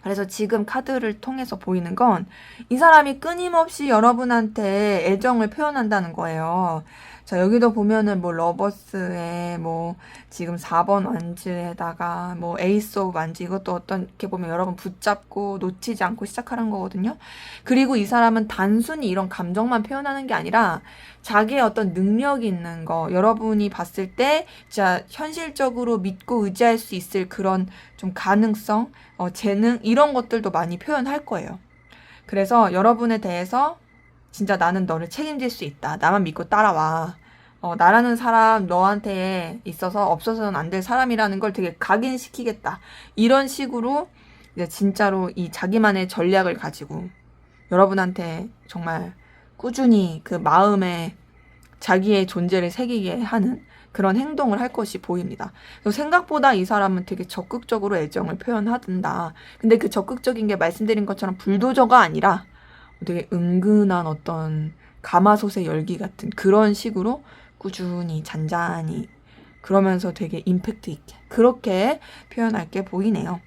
그래서 지금 카드를 통해서 보이는 건 이 사람이 끊임없이 여러분한테 애정을 표현한다는 거예요. 자, 여기도 보면은 뭐 러버스에 뭐 지금 4번 완즈에다가 뭐 에이스 오브 완즈 이것도 어떻게 보면 여러분 붙잡고 놓치지 않고 시작하는 거거든요. 그리고 이 사람은 단순히 이런 감정만 표현하는 게 아니라 자기의 어떤 능력이 있는 거, 여러분이 봤을 때 진짜 현실적으로 믿고 의지할 수 있을 그런 좀 가능성, 재능 이런 것들도 많이 표현할 거예요. 그래서 여러분에 대해서 진짜 나는 너를 책임질 수 있다. 나만 믿고 따라와. 나라는 사람 너한테 있어서 없어서는 안 될 사람이라는 걸 되게 각인시키겠다. 이런 식으로 이제 진짜로 이 자기만의 전략을 가지고 여러분한테 정말 꾸준히 그 마음에 자기의 존재를 새기게 하는 그런 행동을 할 것이 보입니다. 그래서 생각보다 이 사람은 되게 적극적으로 애정을 표현하던다. 근데 그 적극적인 게 말씀드린 것처럼 불도저가 아니라 되게 은근한 어떤 가마솥의 열기 같은 그런 식으로 꾸준히 잔잔히 그러면서 되게 임팩트 있게 그렇게 표현할 게 보이네요.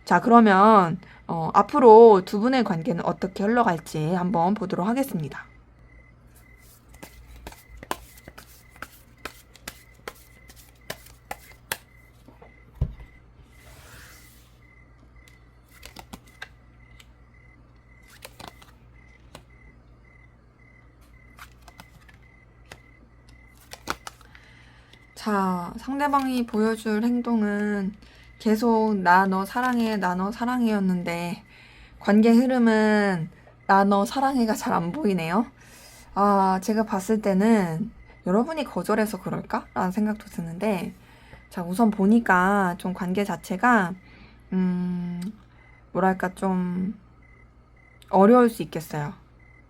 자, 그러면 앞으로 두 분의 관계는 어떻게 흘러갈지 한번 보도록 하겠습니다. 자, 상대방이 보여줄 행동은 계속 나 너 사랑해, 나 너 사랑해였는데 관계 흐름은 나 너 사랑해가 잘 안 보이네요. 아, 제가 봤을 때는 여러분이 거절해서 그럴까? 라는 생각도 드는데 자, 우선 보니까 좀 관계 자체가 뭐랄까 좀 어려울 수 있겠어요.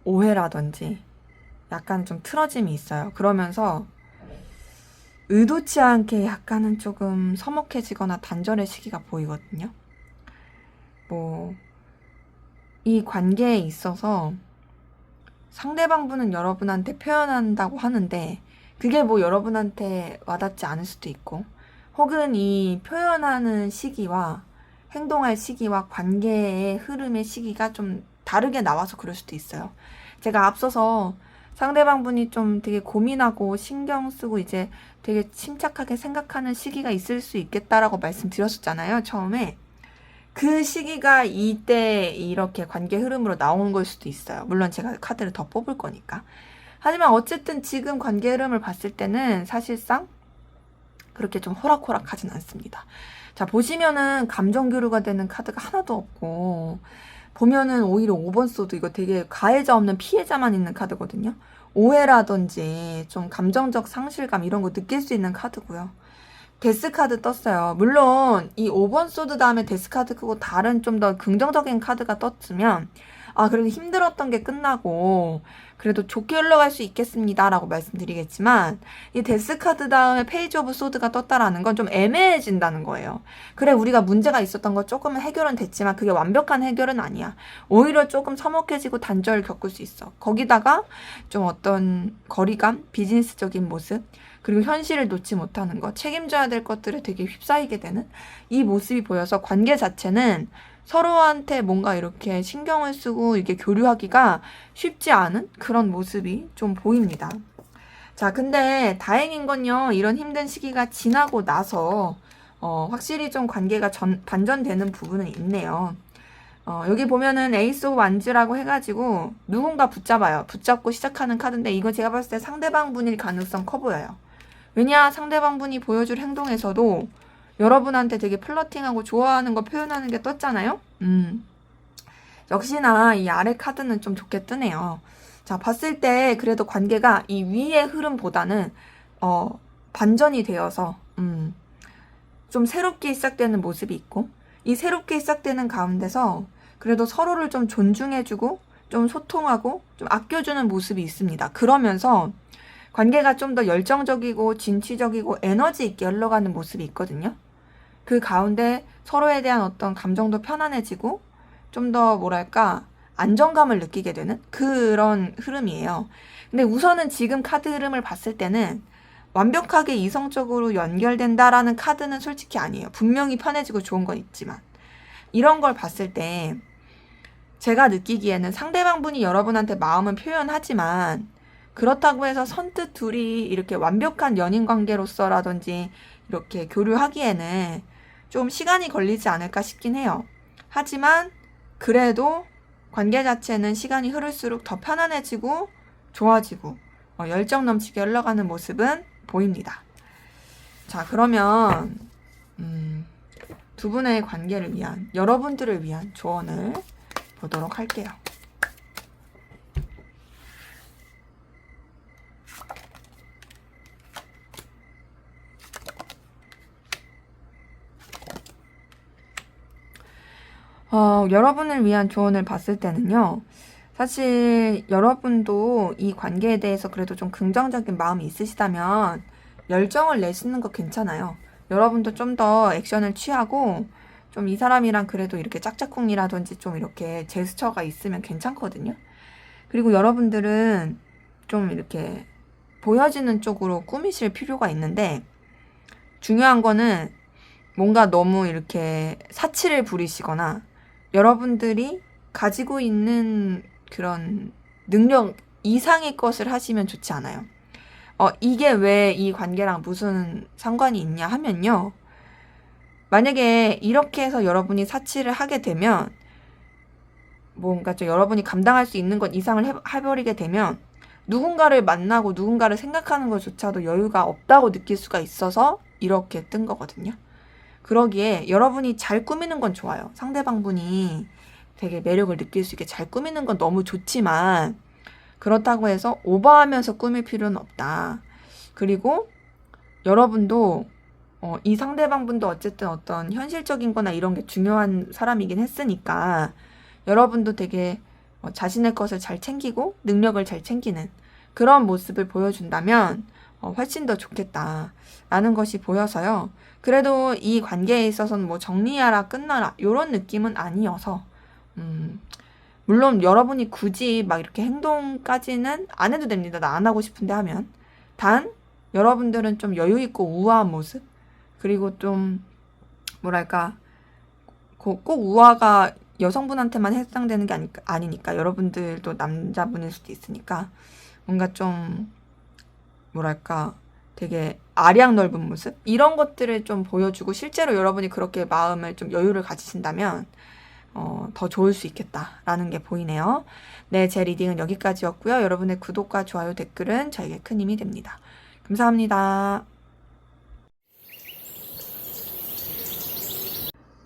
오해라든지 약간 좀 틀어짐이 있어요. 그러면서 의도치 않게 약간은 조금 서먹해지거나 단절의 시기가 보이거든요. 뭐, 이 관계에 있어서 상대방분은 여러분한테 표현한다고 하는데, 그게 뭐 여러분한테 와닿지 않을 수도 있고, 혹은 이 표현하는 시기와 행동할 시기와 관계의 흐름의 시기가 좀 다르게 나와서 그럴 수도 있어요. 제가 앞서서 상대방분이 좀 되게 고민하고 신경 쓰고 이제 되게 침착하게 생각하는 시기가 있을 수 있겠다라고 말씀드렸었잖아요, 처음에. 그 시기가 이때 이렇게 관계 흐름으로 나온 걸 수도 있어요. 물론 제가 카드를 더 뽑을 거니까. 하지만 어쨌든 지금 관계 흐름을 봤을 때는 사실상 그렇게 좀 호락호락하진 않습니다. 자, 보시면은 감정 교류가 되는 카드가 하나도 없고, 보면은 오히려 5번 소드 이거 되게 가해자 없는 피해자만 있는 카드거든요. 오해라든지 좀 감정적 상실감 이런 거 느낄 수 있는 카드고요. 데스 카드 떴어요. 물론 이 5번 소드 다음에 데스 카드 끄고 다른 좀 더 긍정적인 카드가 떴으면 아, 그래도 힘들었던 게 끝나고 그래도 좋게 흘러갈 수 있겠습니다 라고 말씀드리겠지만 이 데스 카드 다음에 페이지 오브 소드가 떴다라는 건 좀 애매해진다는 거예요. 그래, 우리가 문제가 있었던 거 조금은 해결은 됐지만 그게 완벽한 해결은 아니야. 오히려 조금 서먹해지고 단절을 겪을 수 있어. 거기다가 좀 어떤 거리감, 비즈니스적인 모습, 그리고 현실을 놓지 못하는 것, 책임져야 될 것들을 되게 휩싸이게 되는 이 모습이 보여서 관계 자체는 서로한테 뭔가 이렇게 신경을 쓰고 이게 교류하기가 쉽지 않은 그런 모습이 좀 보입니다. 자, 근데 다행인 건요, 이런 힘든 시기가 지나고 나서 확실히 좀 관계가 반전되는 부분은 있네요. 여기 보면은 에이스 오브 완즈라고 해가지고 누군가 붙잡아요. 붙잡고 시작하는 카드인데 이거 제가 봤을 때 상대방 분일 가능성 커 보여요. 왜냐, 상대방 분이 보여줄 행동에서도 여러분한테 되게 플러팅하고 좋아하는 거 표현하는 게 떴잖아요? 역시나 이 아래 카드는 좀 좋게 뜨네요. 자, 봤을 때 그래도 관계가 이 위의 흐름보다는 반전이 되어서 좀 새롭게 시작되는 모습이 있고 이 새롭게 시작되는 가운데서 그래도 서로를 좀 존중해주고 좀 소통하고 좀 아껴주는 모습이 있습니다. 그러면서 관계가 좀 더 열정적이고 진취적이고 에너지 있게 흘러가는 모습이 있거든요. 그 가운데 서로에 대한 어떤 감정도 편안해지고 좀 더 뭐랄까 안정감을 느끼게 되는 그런 흐름이에요. 근데 우선은 지금 카드 흐름을 봤을 때는 완벽하게 이성적으로 연결된다라는 카드는 솔직히 아니에요. 분명히 편해지고 좋은 건 있지만 이런 걸 봤을 때 제가 느끼기에는 상대방 분이 여러분한테 마음은 표현하지만 그렇다고 해서 선뜻 둘이 이렇게 완벽한 연인 관계로서라든지 이렇게 교류하기에는 좀 시간이 걸리지 않을까 싶긴 해요. 하지만 그래도 관계 자체는 시간이 흐를수록 더 편안해지고 좋아지고 열정 넘치게 흘러가는 모습은 보입니다. 자, 그러면 두 분의 관계를 위한, 여러분들을 위한 조언을 보도록 할게요. 여러분을 위한 조언을 봤을 때는요, 사실 여러분도 이 관계에 대해서 그래도 좀 긍정적인 마음이 있으시다면 열정을 내시는 거 괜찮아요. 여러분도 좀 더 액션을 취하고 좀 이 사람이랑 그래도 이렇게 짝짝꿍이라든지 좀 이렇게 제스처가 있으면 괜찮거든요. 그리고 여러분들은 좀 이렇게 보여지는 쪽으로 꾸미실 필요가 있는데 중요한 거는 뭔가 너무 이렇게 사치를 부리시거나 여러분들이 가지고 있는 그런 능력 이상의 것을 하시면 좋지 않아요. 이게 왜 이 관계랑 무슨 상관이 있냐 하면요. 만약에 이렇게 해서 여러분이 사치를 하게 되면 뭔가 좀 여러분이 감당할 수 있는 것 이상을 해버리게 되면 누군가를 만나고 누군가를 생각하는 것조차도 여유가 없다고 느낄 수가 있어서 이렇게 뜬 거거든요. 그러기에 여러분이 잘 꾸미는 건 좋아요. 상대방분이 되게 매력을 느낄 수 있게 잘 꾸미는 건 너무 좋지만 그렇다고 해서 오버하면서 꾸밀 필요는 없다. 그리고 여러분도 이 상대방분도 어쨌든 어떤 현실적인 거나 이런 게 중요한 사람이긴 했으니까 여러분도 되게 자신의 것을 잘 챙기고 능력을 잘 챙기는 그런 모습을 보여준다면 훨씬 더 좋겠다라는 것이 보여서요. 그래도 이 관계에 있어서는 뭐 정리하라 끝나라 이런 느낌은 아니어서 물론 여러분이 굳이 막 이렇게 행동까지는 안 해도 됩니다. 나 안 하고 싶은데 하면. 단 여러분들은 좀 여유 있고 우아한 모습 그리고 좀 뭐랄까 꼭 우아가 여성분한테만 해당되는 게 아니니까 여러분들도 남자분일 수도 있으니까 뭔가 좀 뭐랄까 되게 아량 넓은 모습 이런 것들을 좀 보여주고 실제로 여러분이 그렇게 마음을 좀 여유를 가지신다면 더 좋을 수 있겠다라는 게 보이네요. 네, 제 리딩은 여기까지였고요. 여러분의 구독과 좋아요, 댓글은 저에게 큰 힘이 됩니다. 감사합니다.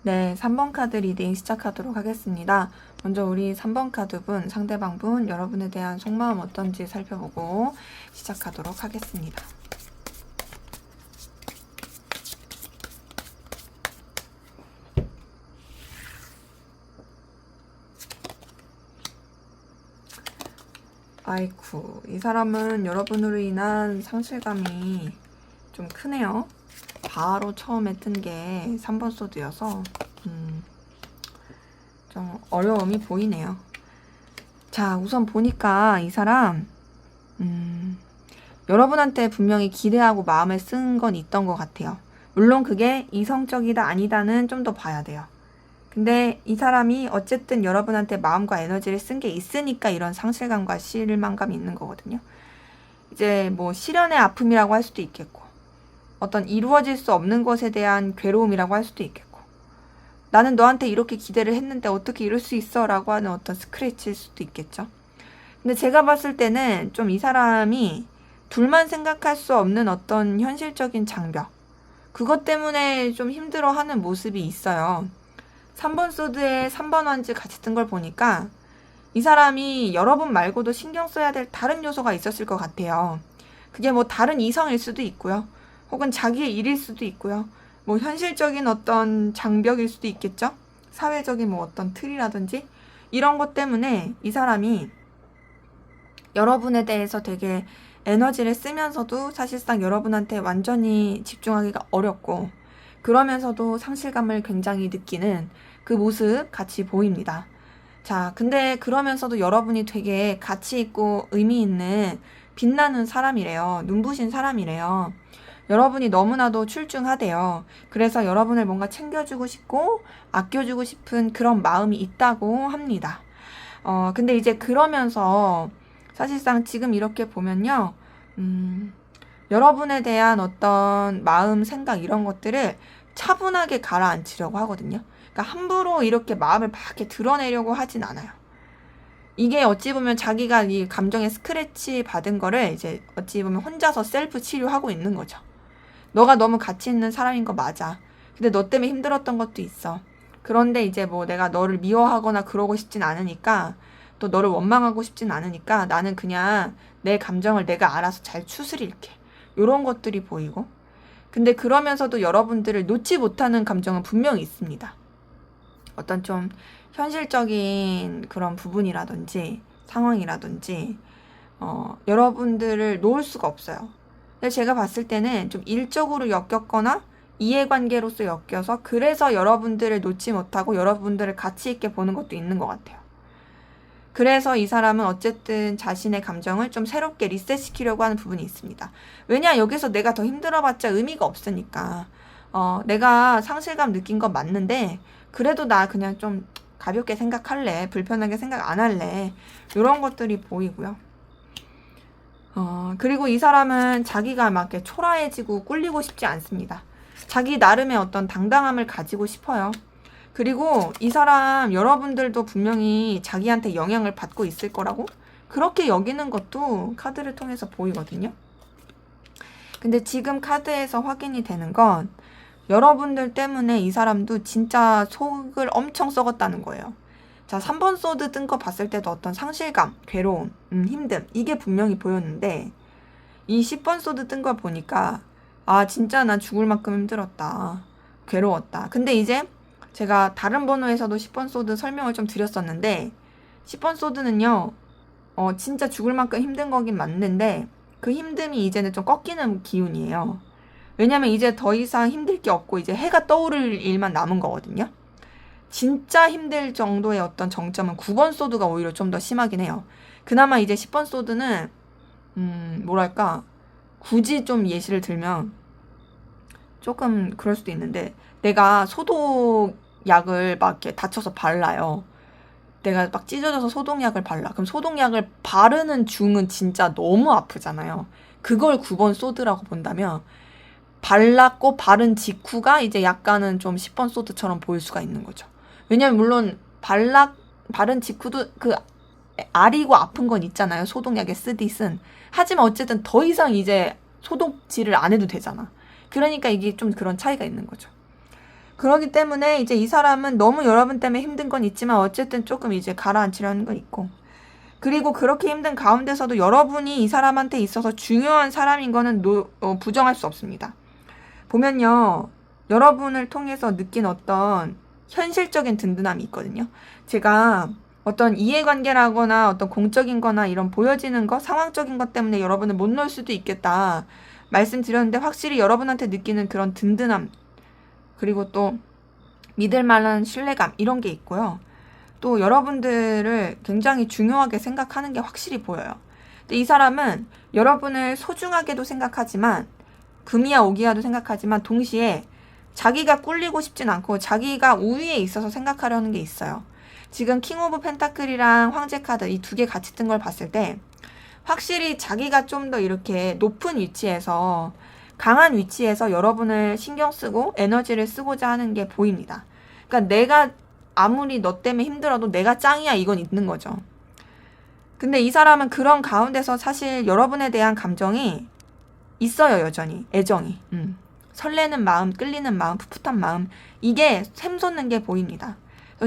네, 3번 카드 리딩 시작하도록 하겠습니다. 먼저 우리 3번 카드분, 상대방분, 여러분에 대한 속마음 어떤지 살펴보고 시작하도록 하겠습니다. 아이쿠, 이 사람은 여러분으로 인한 상실감이 좀 크네요. 바로 처음에 뜬 게 3번 소드여서 좀 어려움이 보이네요. 자, 우선 보니까 이 사람 여러분한테 분명히 기대하고 마음을 쓴 건 있던 것 같아요. 물론 그게 이성적이다 아니다는 좀 더 봐야 돼요. 근데 이 사람이 어쨌든 여러분한테 마음과 에너지를 쓴 게 있으니까 이런 상실감과 실망감이 있는 거거든요. 이제 뭐 실현의 아픔이라고 할 수도 있겠고 어떤 이루어질 수 없는 것에 대한 괴로움이라고 할 수도 있겠고 나는 너한테 이렇게 기대를 했는데 어떻게 이럴 수 있어? 라고 하는 어떤 스크래치일 수도 있겠죠. 근데 제가 봤을 때는 좀 이 사람이 둘만 생각할 수 없는 어떤 현실적인 장벽 그것 때문에 좀 힘들어하는 모습이 있어요. 3번 소드에 3번 완즈 같이 뜬 걸 보니까 이 사람이 여러분 말고도 신경 써야 될 다른 요소가 있었을 것 같아요. 그게 뭐 다른 이성일 수도 있고요. 혹은 자기의 일일 수도 있고요. 뭐 현실적인 어떤 장벽일 수도 있겠죠. 사회적인 뭐 어떤 틀이라든지 이런 것 때문에 이 사람이 여러분에 대해서 되게 에너지를 쓰면서도 사실상 여러분한테 완전히 집중하기가 어렵고 그러면서도 상실감을 굉장히 느끼는 그 모습 같이 보입니다. 자, 근데 그러면서도 여러분이 되게 가치 있고 의미 있는 빛나는 사람이래요. 눈부신 사람이래요. 여러분이 너무나도 출중하대요. 그래서 여러분을 뭔가 챙겨주고 싶고 아껴주고 싶은 그런 마음이 있다고 합니다. 근데 이제 그러면서 사실상 지금 이렇게 보면요. 여러분에 대한 어떤 마음, 생각 이런 것들을 차분하게 가라앉히려고 하거든요. 그러니까 함부로 이렇게 마음을 막 이렇게 드러내려고 하진 않아요. 이게 어찌 보면 자기가 이 감정의 스크래치 받은 거를 이제 어찌 보면 혼자서 셀프 치료하고 있는 거죠. 너가 너무 가치 있는 사람인 거 맞아. 근데 너 때문에 힘들었던 것도 있어. 그런데 이제 뭐 내가 너를 미워하거나 그러고 싶진 않으니까 또 너를 원망하고 싶진 않으니까 나는 그냥 내 감정을 내가 알아서 잘 추스릴게. 이런 것들이 보이고 근데 그러면서도 여러분들을 놓지 못하는 감정은 분명히 있습니다. 어떤 좀 현실적인 그런 부분이라든지 상황이라든지 여러분들을 놓을 수가 없어요. 근데 제가 봤을 때는 좀 일적으로 엮였거나 이해관계로서 엮여서 그래서 여러분들을 놓지 못하고 여러분들을 가치 있게 보는 것도 있는 것 같아요. 그래서 이 사람은 어쨌든 자신의 감정을 좀 새롭게 리셋시키려고 하는 부분이 있습니다. 왜냐, 여기서 내가 더 힘들어봤자 의미가 없으니까. 내가 상실감 느낀 건 맞는데 그래도 나 그냥 좀 가볍게 생각할래, 불편하게 생각 안 할래, 이런 것들이 보이고요. 그리고 이 사람은 자기가 막 이렇게 초라해지고 꿀리고 싶지 않습니다. 자기 나름의 어떤 당당함을 가지고 싶어요. 그리고 이 사람 여러분들도 분명히 자기한테 영향을 받고 있을 거라고 그렇게 여기는 것도 카드를 통해서 보이거든요. 근데 지금 카드에서 확인이 되는 건 여러분들 때문에 이 사람도 진짜 속을 엄청 썩었다는 거예요. 자, 3번 소드 뜬 거 봤을 때도 어떤 상실감, 괴로움, 힘듦 이게 분명히 보였는데 이 10번 소드 뜬 걸 보니까 아, 진짜 난 죽을 만큼 힘들었다. 괴로웠다. 근데 이제 제가 다른 번호에서도 10번 소드 설명을 좀 드렸었는데 10번 소드는요 진짜 죽을 만큼 힘든 거긴 맞는데 그 힘듦이 이제는 좀 꺾이는 기운이에요. 왜냐면 이제 더 이상 힘들 게 없고 이제 해가 떠오를 일만 남은 거거든요. 진짜 힘들 정도의 어떤 정점은 9번 소드가 오히려 좀 더 심하긴 해요. 그나마 이제 10번 소드는 뭐랄까 굳이 좀 예시를 들면 조금 그럴 수도 있는데 내가 소독약을 막 이렇게 다쳐서 발라요. 내가 막 찢어져서 소독약을 발라. 그럼 소독약을 바르는 중은 진짜 너무 아프잖아요. 그걸 9번 소드라고 본다면 발랐고 바른 직후가 이제 약간은 좀 10번 소드처럼 보일 수가 있는 거죠. 왜냐면 물론 바른 직후도 그 아리고 아픈 건 있잖아요. 소독약에 쓰디쓴. 하지만 어쨌든 더 이상 이제 소독질을 안 해도 되잖아. 그러니까 이게 좀 그런 차이가 있는 거죠. 그러기 때문에 이제 이 사람은 너무 여러분 때문에 힘든 건 있지만 어쨌든 조금 이제 가라앉히려는 건 있고, 그리고 그렇게 힘든 가운데서도 여러분이 이 사람한테 있어서 중요한 사람인 거는 부정할 수 없습니다. 보면요, 여러분을 통해서 느낀 어떤 현실적인 든든함이 있거든요. 제가 어떤 이해관계라거나 어떤 공적인 거나 이런 보여지는 거, 상황적인 것 때문에 여러분을 못 놓을 수도 있겠다 말씀드렸는데 확실히 여러분한테 느끼는 그런 든든함, 그리고 또 믿을 만한 신뢰감 이런 게 있고요. 또 여러분들을 굉장히 중요하게 생각하는 게 확실히 보여요. 근데 이 사람은 여러분을 소중하게도 생각하지만 금이야 오기야도 생각하지만 동시에 자기가 꿀리고 싶진 않고 자기가 우위에 있어서 생각하려는 게 있어요. 지금 킹 오브 펜타클이랑 황제 카드 이 두 개 같이 뜬 걸 봤을 때 확실히 자기가 좀 더 이렇게 높은 위치에서 강한 위치에서 여러분을 신경 쓰고 에너지를 쓰고자 하는 게 보입니다. 그러니까 내가 아무리 너 때문에 힘들어도 내가 짱이야 이건 있는 거죠. 근데 이 사람은 그런 가운데서 사실 여러분에 대한 감정이 있어요. 여전히 애정이 설레는 마음, 끌리는 마음, 풋풋한 마음 이게 샘솟는 게 보입니다.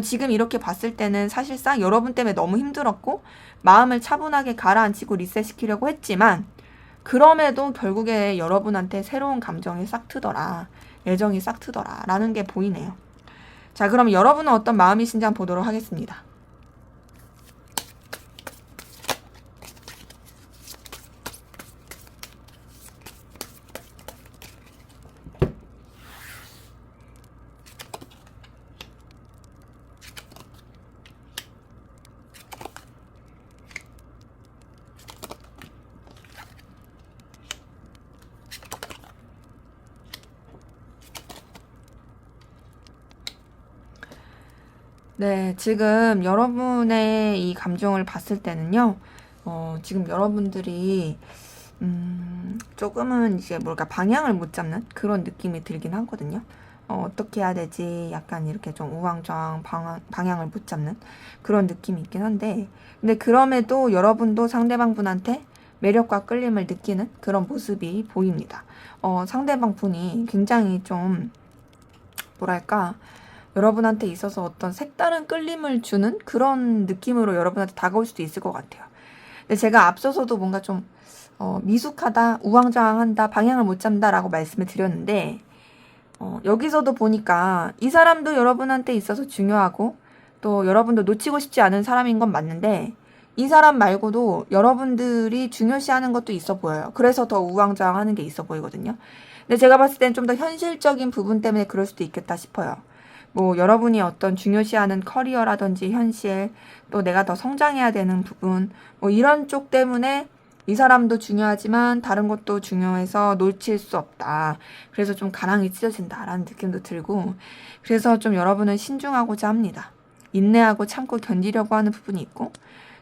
지금 이렇게 봤을 때는 사실상 여러분 때문에 너무 힘들었고 마음을 차분하게 가라앉히고 리셋시키려고 했지만 그럼에도 결국에 여러분한테 새로운 감정이 싹 트더라, 애정이 싹 트더라 라는 게 보이네요. 자, 그럼 여러분은 어떤 마음이신지 한번 보도록 하겠습니다. 네, 지금 여러분의 이 감정을 봤을 때는요, 지금 여러분들이, 조금은 이제 뭘까, 방향을 못 잡는 그런 느낌이 들긴 하거든요. 어떻게 해야 되지? 약간 이렇게 좀 우왕좌왕 방향을 못 잡는 그런 느낌이 있긴 한데, 근데 그럼에도 여러분도 상대방 분한테 매력과 끌림을 느끼는 그런 모습이 보입니다. 상대방 분이 굉장히 좀, 뭐랄까, 여러분한테 있어서 어떤 색다른 끌림을 주는 그런 느낌으로 여러분한테 다가올 수도 있을 것 같아요. 근데 제가 앞서서도 뭔가 좀 미숙하다, 우왕좌왕한다, 방향을 못 잡는다 라고 말씀을 드렸는데 여기서도 보니까 이 사람도 여러분한테 있어서 중요하고 또 여러분도 놓치고 싶지 않은 사람인 건 맞는데 이 사람 말고도 여러분들이 중요시하는 것도 있어 보여요. 그래서 더 우왕좌왕하는 게 있어 보이거든요. 근데 제가 봤을 땐 좀 더 현실적인 부분 때문에 그럴 수도 있겠다 싶어요. 뭐 여러분이 어떤 중요시하는 커리어라든지 현실, 또 내가 더 성장해야 되는 부분, 뭐 이런 쪽 때문에 이 사람도 중요하지만 다른 것도 중요해서 놓칠 수 없다. 그래서 좀 가랑이 찢어진다라는 느낌도 들고, 그래서 좀 여러분은 신중하고자 합니다. 인내하고 참고 견디려고 하는 부분이 있고,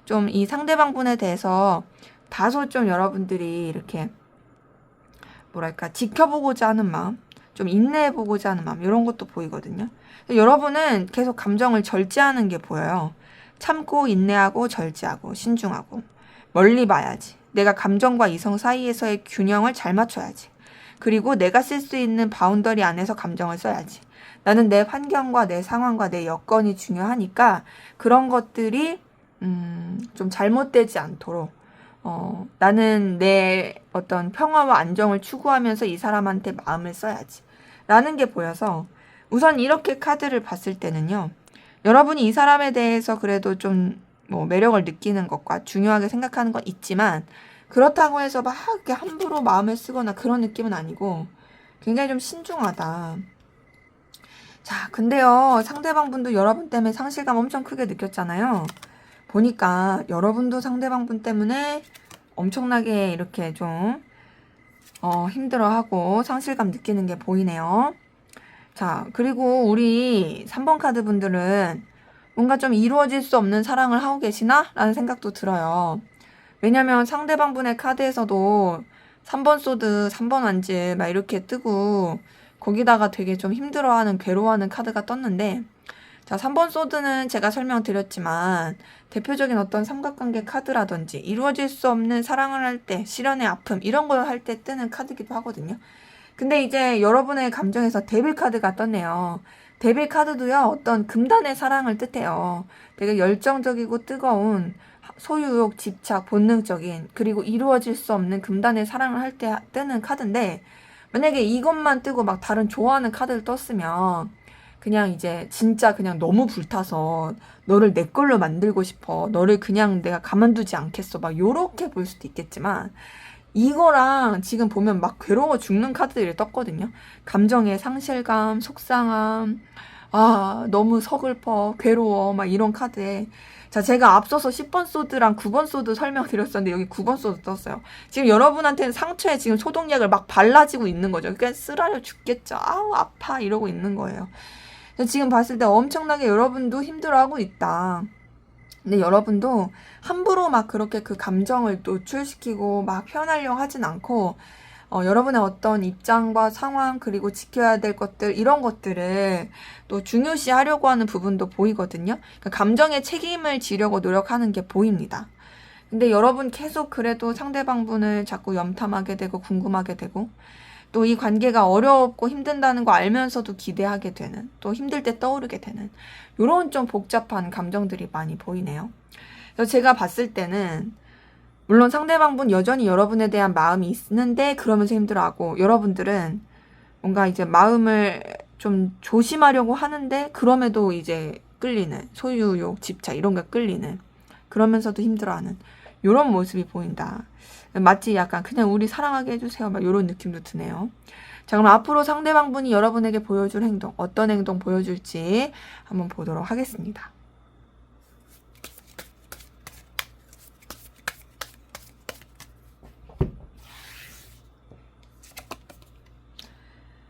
좀 이 상대방 분에 대해서 다소 좀 여러분들이 이렇게 뭐랄까 지켜보고자 하는 마음, 좀 인내해보고자 하는 마음, 이런 것도 보이거든요. 여러분은 계속 감정을 절제하는 게 보여요. 참고 인내하고 절제하고 신중하고 멀리 봐야지. 내가 감정과 이성 사이에서의 균형을 잘 맞춰야지. 그리고 내가 쓸 수 있는 바운더리 안에서 감정을 써야지. 나는 내 환경과 내 상황과 내 여건이 중요하니까 그런 것들이 좀 잘못되지 않도록 나는 내 어떤 평화와 안정을 추구하면서 이 사람한테 마음을 써야지 라는 게 보여서, 우선 이렇게 카드를 봤을 때는요, 여러분이 이 사람에 대해서 그래도 좀 뭐 매력을 느끼는 것과 중요하게 생각하는 건 있지만, 그렇다고 해서 막 이렇게 함부로 마음을 쓰거나 그런 느낌은 아니고 굉장히 좀 신중하다. 자, 근데요, 상대방 분도 여러분 때문에 상실감 엄청 크게 느꼈잖아요. 보니까 여러분도 상대방 분 때문에 엄청나게 이렇게 좀 힘들어하고 상실감 느끼는 게 보이네요. 자, 그리고 우리 3번 카드 분들은 뭔가 좀 이루어질 수 없는 사랑을 하고 계시나? 라는 생각도 들어요. 왜냐면 상대방 분의 카드에서도 3번 소드, 3번 완즈 막 이렇게 뜨고 거기다가 되게 좀 힘들어하는, 괴로워하는 카드가 떴는데, 자, 3번 소드는 제가 설명드렸지만 대표적인 어떤 삼각관계 카드라든지 이루어질 수 없는 사랑을 할 때, 실연의 아픔 이런 걸 할 때 뜨는 카드기도 하거든요. 근데 이제 여러분의 감정에서 데빌 카드가 떴네요. 데빌 카드도요, 어떤 금단의 사랑을 뜻해요. 되게 열정적이고 뜨거운 소유욕, 집착, 본능적인, 그리고 이루어질 수 없는 금단의 사랑을 할 때 뜨는 카드인데, 만약에 이것만 뜨고 막 다른 좋아하는 카드를 떴으면 그냥 이제 진짜 그냥 너무 불타서 너를 내 걸로 만들고 싶어, 너를 그냥 내가 가만두지 않겠어, 막 요렇게 볼 수도 있겠지만, 이거랑 지금 보면 막 괴로워 죽는 카드들이 떴거든요. 감정의 상실감, 속상함, 너무 서글퍼, 괴로워, 막 이런 카드에. 자, 제가 앞서서 10번 소드랑 9번 소드 설명드렸었는데 여기 9번 소드 떴어요. 지금 여러분한테는 상처에 지금 소독약을 막 발라지고 있는 거죠. 그러니까 쓰라려 죽겠죠. 아우, 아파. 이러고 있는 거예요. 지금 봤을 때 엄청나게 여러분도 힘들어하고 있다. 근데 여러분도 함부로 막 그렇게 그 감정을 노출시키고 막 표현하려고 하진 않고, 여러분의 어떤 입장과 상황, 그리고 지켜야 될 것들, 이런 것들을 또 중요시 하려고 하는 부분도 보이거든요. 그러니까 감정의 책임을 지려고 노력하는 게 보입니다. 근데 여러분 계속 그래도 상대방 분을 자꾸 염탐하게 되고 궁금하게 되고, 또 이 관계가 어렵고 힘든다는 거 알면서도 기대하게 되는, 또 힘들 때 떠오르게 되는, 요런 좀 복잡한 감정들이 많이 보이네요. 그래서 제가 봤을 때는 물론 상대방분 여전히 여러분에 대한 마음이 있는데 그러면서 힘들어하고, 여러분들은 뭔가 이제 마음을 좀 조심하려고 하는데 그럼에도 이제 끌리는, 소유욕, 집착 이런 게 끌리는, 그러면서도 힘들어하는 요런 모습이 보인다. 마치 약간 그냥 우리 사랑하게 해주세요, 막 요런 느낌도 드네요. 자, 그럼 앞으로 상대방분이 여러분에게 보여줄 행동, 어떤 행동 보여줄지 한번 보도록 하겠습니다.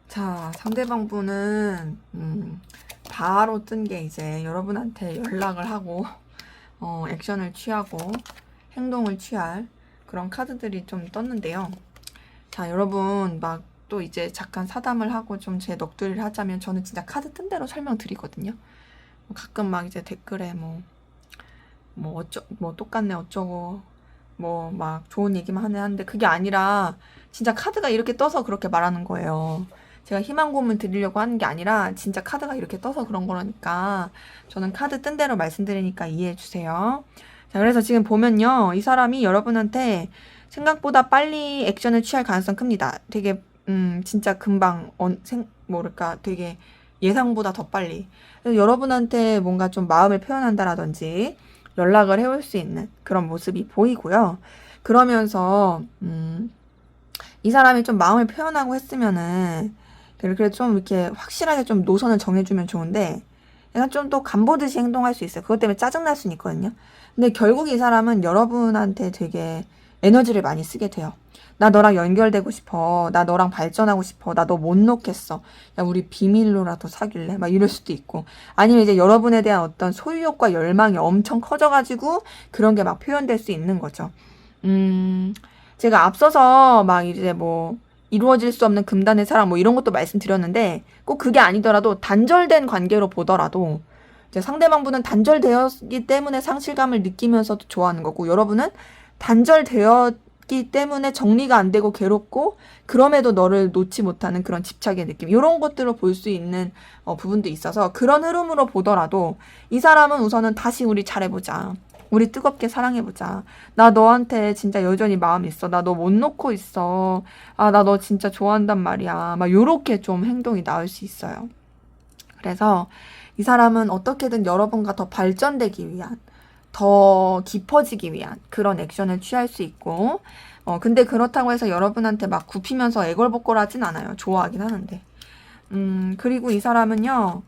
자, 상대방분은 바로 뜬 게 이제 여러분한테 연락을 하고 액션을 취하고 행동을 취할 그런 카드들이 좀 떴는데요. 자, 여러분 막 또 이제 잠깐 사담을 하고 좀 제 넋두리를 하자면, 저는 진짜 카드 뜬 대로 설명드리거든요. 가끔 막 이제 댓글에 뭐 똑같네 어쩌고 뭐 막 좋은 얘기만 하는데, 그게 아니라 진짜 카드가 이렇게 떠서 그렇게 말하는 거예요. 제가 희망 고문 드리려고 하는 게 아니라 진짜 카드가 이렇게 떠서 그런 거라니까, 저는 카드 뜬 대로 말씀드리니까 이해해 주세요. 자, 그래서 지금 보면요, 이 사람이 여러분한테 생각보다 빨리 액션을 취할 가능성 큽니다. 되게 진짜 금방 뭐랄까 되게 예상보다 더 빨리. 그래서 여러분한테 뭔가 좀 마음을 표현한다라든지 연락을 해올 수 있는 그런 모습이 보이고요. 그러면서 이 사람이 좀 마음을 표현하고 했으면은 그래도 좀 이렇게 확실하게 좀 노선을 정해주면 좋은데 약간 좀 또 간보듯이 행동할 수 있어요. 그것 때문에 짜증날 수는 있거든요. 근데 결국 이 사람은 여러분한테 되게 에너지를 많이 쓰게 돼요. 나 너랑 연결되고 싶어. 나 너랑 발전하고 싶어. 나 너 못 놓겠어. 야, 우리 비밀로라도 사귈래? 막 이럴 수도 있고. 아니면 이제 여러분에 대한 어떤 소유욕과 열망이 엄청 커져가지고 그런 게 막 표현될 수 있는 거죠. 제가 앞서서 막 이제 뭐 이루어질 수 없는 금단의 사랑 뭐 이런 것도 말씀드렸는데 꼭 그게 아니더라도 단절된 관계로 보더라도 이제 상대방분은 단절되었기 때문에 상실감을 느끼면서도 좋아하는 거고 여러분은 단절되었기 때문에 정리가 안 되고 괴롭고 그럼에도 너를 놓지 못하는 그런 집착의 느낌 이런 것들을 볼 수 있는 부분도 있어서 그런 흐름으로 보더라도 이 사람은 우선은 다시 우리 잘해보자. 우리 뜨겁게 사랑해보자. 나 너한테 진짜 여전히 마음 있어. 나 너 못 놓고 있어. 아, 나 너 진짜 좋아한단 말이야. 막 요렇게 좀 행동이 나올 수 있어요. 그래서 이 사람은 어떻게든 여러분과 더 발전되기 위한, 더 깊어지기 위한 그런 액션을 취할 수 있고, 근데 그렇다고 해서 여러분한테 막 굽히면서 애걸복걸 하진 않아요. 좋아하긴 하는데. 그리고 이 사람은요,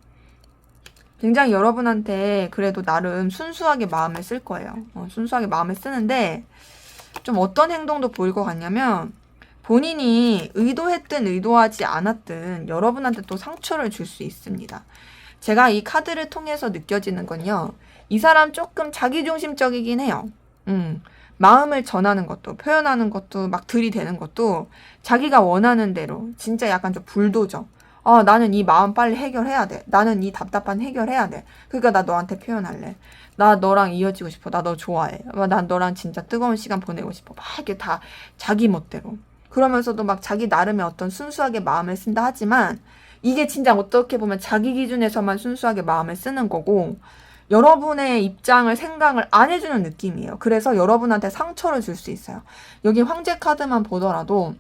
굉장히 여러분한테 그래도 나름 순수하게 마음을 쓸 거예요. 순수하게 마음을 쓰는데 좀 어떤 행동도 보일 것 같냐면 본인이 의도했든 의도하지 않았든 여러분한테 또 상처를 줄 수 있습니다. 제가 이 카드를 통해서 느껴지는 건요. 이 사람 조금 자기중심적이긴 해요. 마음을 전하는 것도 표현하는 것도 막 들이대는 것도 자기가 원하는 대로 진짜 약간 좀 불도저. 아, 나는 이 마음 빨리 해결해야 돼. 나는 이 답답한 해결해야 돼. 그러니까 나 너한테 표현할래. 나 너랑 이어지고 싶어. 나 너 좋아해. 난 너랑 진짜 뜨거운 시간 보내고 싶어. 막 이렇게 다 자기 멋대로. 그러면서도 막 자기 나름의 어떤 순수하게 마음을 쓴다 하지만 이게 진짜 어떻게 보면 자기 기준에서만 순수하게 마음을 쓰는 거고 여러분의 입장을 생각을 안 해주는 느낌이에요. 그래서 여러분한테 상처를 줄 수 있어요. 여기 황제 카드만 보더라도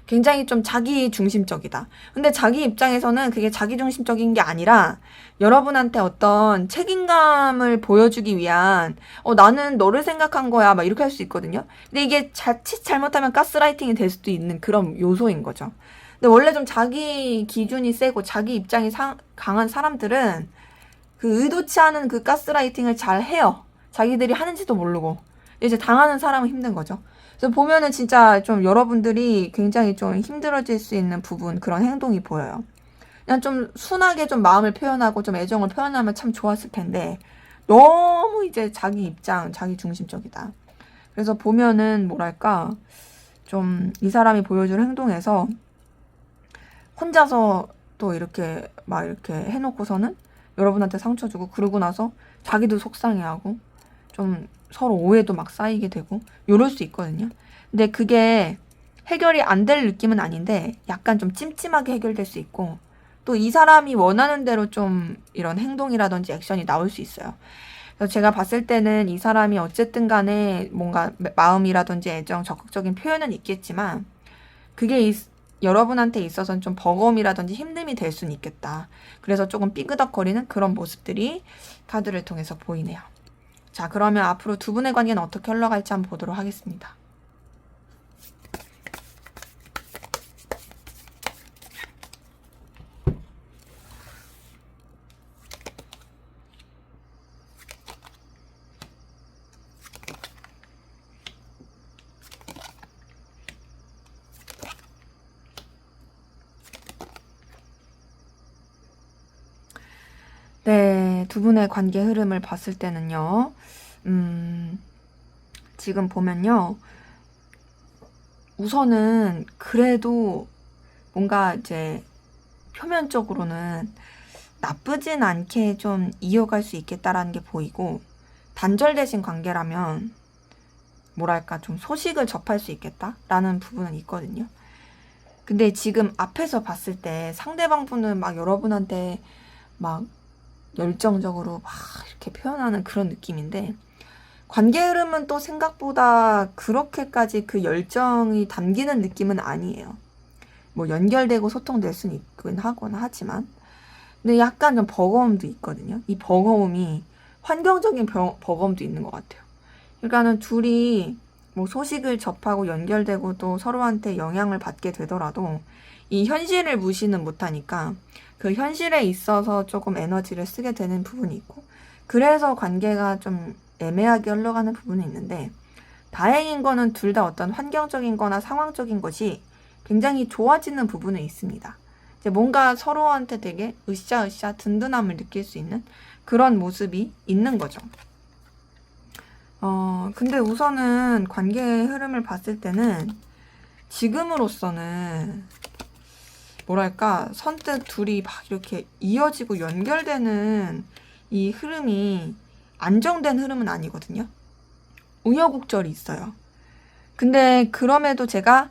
굉장히 좀 자기 중심적이다. 근데 자기 입장에서는 그게 자기 중심적인 게 아니라 여러분한테 어떤 책임감을 보여주기 위한 나는 너를 생각한 거야 막 이렇게 할 수 있거든요. 근데 이게 자칫 잘못하면 가스라이팅이 될 수도 있는 그런 요소인 거죠. 근데 원래 좀 자기 기준이 세고 자기 입장이 강한 사람들은 그 의도치 않은 그 가스라이팅을 잘 해요. 자기들이 하는지도 모르고. 이제 당하는 사람은 힘든 거죠. 그래서 보면은 진짜 좀 여러분들이 굉장히 좀 힘들어질 수 있는 부분, 그런 행동이 보여요. 그냥 좀 순하게 좀 마음을 표현하고 좀 애정을 표현하면 참 좋았을 텐데, 너무 이제 자기 입장, 자기 중심적이다. 그래서 보면은 뭐랄까, 좀 이 사람이 보여줄 행동에서 혼자서 또 이렇게 막 이렇게 해놓고서는 여러분한테 상처 주고 그러고 나서 자기도 속상해하고 좀 서로 오해도 막 쌓이게 되고 이럴 수 있거든요. 근데 그게 해결이 안 될 느낌은 아닌데 약간 좀 찜찜하게 해결될 수 있고 또 이 사람이 원하는 대로 좀 이런 행동이라든지 액션이 나올 수 있어요. 그래서 제가 봤을 때는 이 사람이 어쨌든 간에 뭔가 마음이라든지 애정, 적극적인 표현은 있겠지만 그게 여러분한테 있어서는 좀 버거움이라든지 힘듦이 될 수는 있겠다. 그래서 조금 삐그덕거리는 그런 모습들이 카드를 통해서 보이네요. 자, 그러면 앞으로 두 분의 관계는 어떻게 흘러갈지 한번 보도록 하겠습니다. 네, 두 분의 관계 흐름을 봤을 때는요, 지금 보면요, 우선은 그래도 뭔가 이제 표면적으로는 나쁘진 않게 좀 이어갈 수 있겠다라는 게 보이고, 단절되신 관계라면, 뭐랄까, 좀 소식을 접할 수 있겠다라는 부분은 있거든요. 근데 지금 앞에서 봤을 때 상대방 분은 막 여러분한테 막 열정적으로 막 이렇게 표현하는 그런 느낌인데 관계 흐름은 또 생각보다 그렇게까지 그 열정이 담기는 느낌은 아니에요. 뭐 연결되고 소통될 수는 있긴 하거나 하지만 근데 약간 좀 버거움도 있거든요. 이 버거움이 환경적인 버금도 있는 것 같아요. 그러니까는 둘이 뭐 소식을 접하고 연결되고 또 서로한테 영향을 받게 되더라도 이 현실을 무시는 못하니까 그 현실에 있어서 조금 에너지를 쓰게 되는 부분이 있고, 그래서 관계가 좀 애매하게 흘러가는 부분이 있는데, 다행인 거는 둘 다 어떤 환경적인 거나 상황적인 것이 굉장히 좋아지는 부분은 있습니다. 이제 뭔가 서로한테 되게 으쌰으쌰 든든함을 느낄 수 있는 그런 모습이 있는 거죠. 근데 우선은 관계의 흐름을 봤을 때는 지금으로서는 뭐랄까, 선뜻 둘이 막 이렇게 이어지고 연결되는 이 흐름이 안정된 흐름은 아니거든요. 우여곡절이 있어요. 근데 그럼에도 제가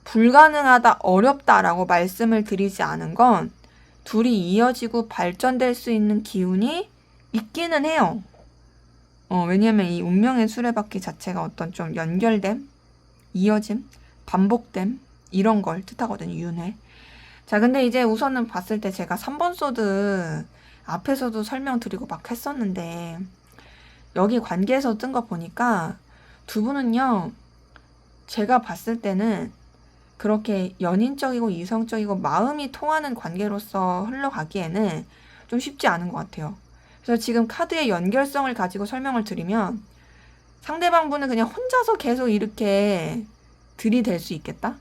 불가능하다, 어렵다라고 말씀을 드리지 않은 건 둘이 이어지고 발전될 수 있는 기운이 있기는 해요. 왜냐면 이 운명의 수레바퀴 자체가 어떤 좀 연결됨, 이어짐, 반복됨 이런 걸 뜻하거든요. 윤회. 자, 근데 이제 우선은 봤을 때 제가 3번 소드 앞에서도 설명드리고 막 했었는데, 여기 관계에서 뜬 거 보니까 두 분은요, 제가 봤을 때는 그렇게 연인적이고 이성적이고 마음이 통하는 관계로서 흘러가기에는 좀 쉽지 않은 것 같아요. 그래서 지금 카드의 연결성을 가지고 설명을 드리면, 상대방 분은 그냥 혼자서 계속 이렇게 들이댈 수 있겠다?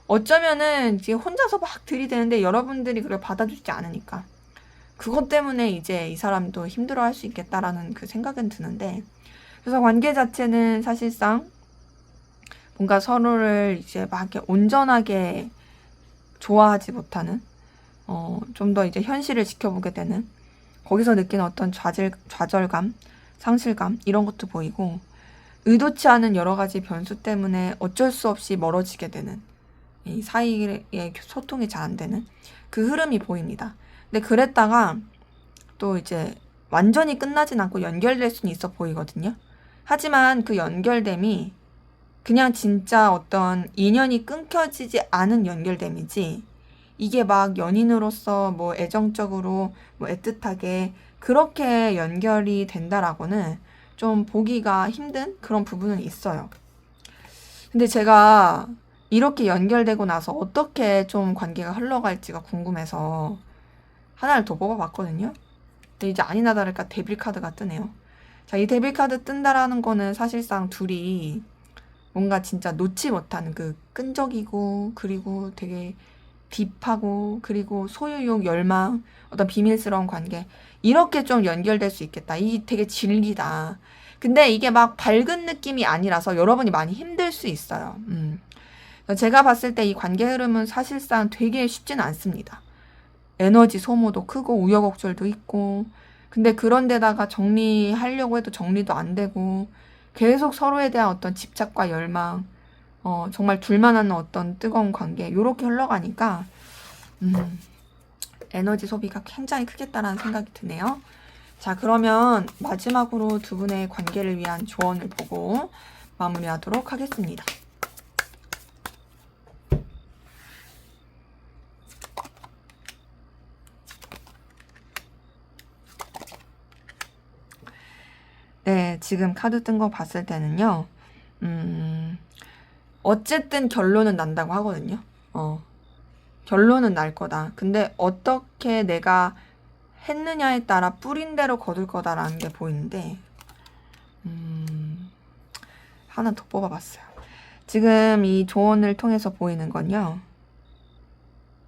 어쩌면은 지금 혼자서 막 들이대는데 여러분들이 그걸 받아주지 않으니까 그것 때문에 이제 이 사람도 힘들어 할 수 있겠다라는 그 생각은 드는데, 그래서 관계 자체는 사실상 뭔가 서로를 이제 막 이렇게 온전하게 좋아하지 못하는, 좀 더 이제 현실을 지켜보게 되는, 거기서 느끼는 어떤 좌절감, 상실감 이런 것도 보이고, 의도치 않은 여러 가지 변수 때문에 어쩔 수 없이 멀어지게 되는, 이 사이의 소통이 잘 안 되는 그 흐름이 보입니다. 근데 그랬다가 또 이제 완전히 끝나진 않고 연결될 수는 있어 보이거든요. 하지만 그 연결됨이 그냥 진짜 어떤 인연이 끊겨지지 않은 연결됨이지, 이게 막 연인으로서 뭐 애정적으로 뭐 애틋하게 그렇게 연결이 된다라고는 좀 보기가 힘든 그런 부분은 있어요. 근데 제가 이렇게 연결되고 나서 어떻게 좀 관계가 흘러갈지가 궁금해서 하나를 더 뽑아봤거든요. 근데 이제 아니나 다를까 데빌 카드가 뜨네요. 자, 이 데빌 카드 뜬다라는 거는 사실상 둘이 뭔가 진짜 놓지 못하는 그 끈적이고, 그리고 되게 딥하고, 그리고 소유욕, 열망, 어떤 비밀스러운 관계, 이렇게 좀 연결될 수 있겠다. 이 되게 진리다. 근데 이게 막 밝은 느낌이 아니라서 여러분이 많이 힘들 수 있어요. 제가 봤을 때 이 관계 흐름은 사실상 되게 쉽지는 않습니다. 에너지 소모도 크고 우여곡절도 있고, 근데 그런데다가 정리하려고 해도 정리도 안 되고, 계속 서로에 대한 어떤 집착과 열망, 정말 둘만 아는 어떤 뜨거운 관계, 요렇게 흘러가니까 에너지 소비가 굉장히 크겠다라는 생각이 드네요. 자, 그러면 마지막으로 두 분의 관계를 위한 조언을 보고 마무리하도록 하겠습니다. 네, 지금 카드 뜬 거 봤을 때는요, 어쨌든 결론은 난다고 하거든요. 결론은 날 거다. 근데 어떻게 내가 했느냐에 따라 뿌린 대로 거둘 거다라는 게 보이는데, 하나 더 뽑아봤어요. 지금 이 조언을 통해서 보이는 건요,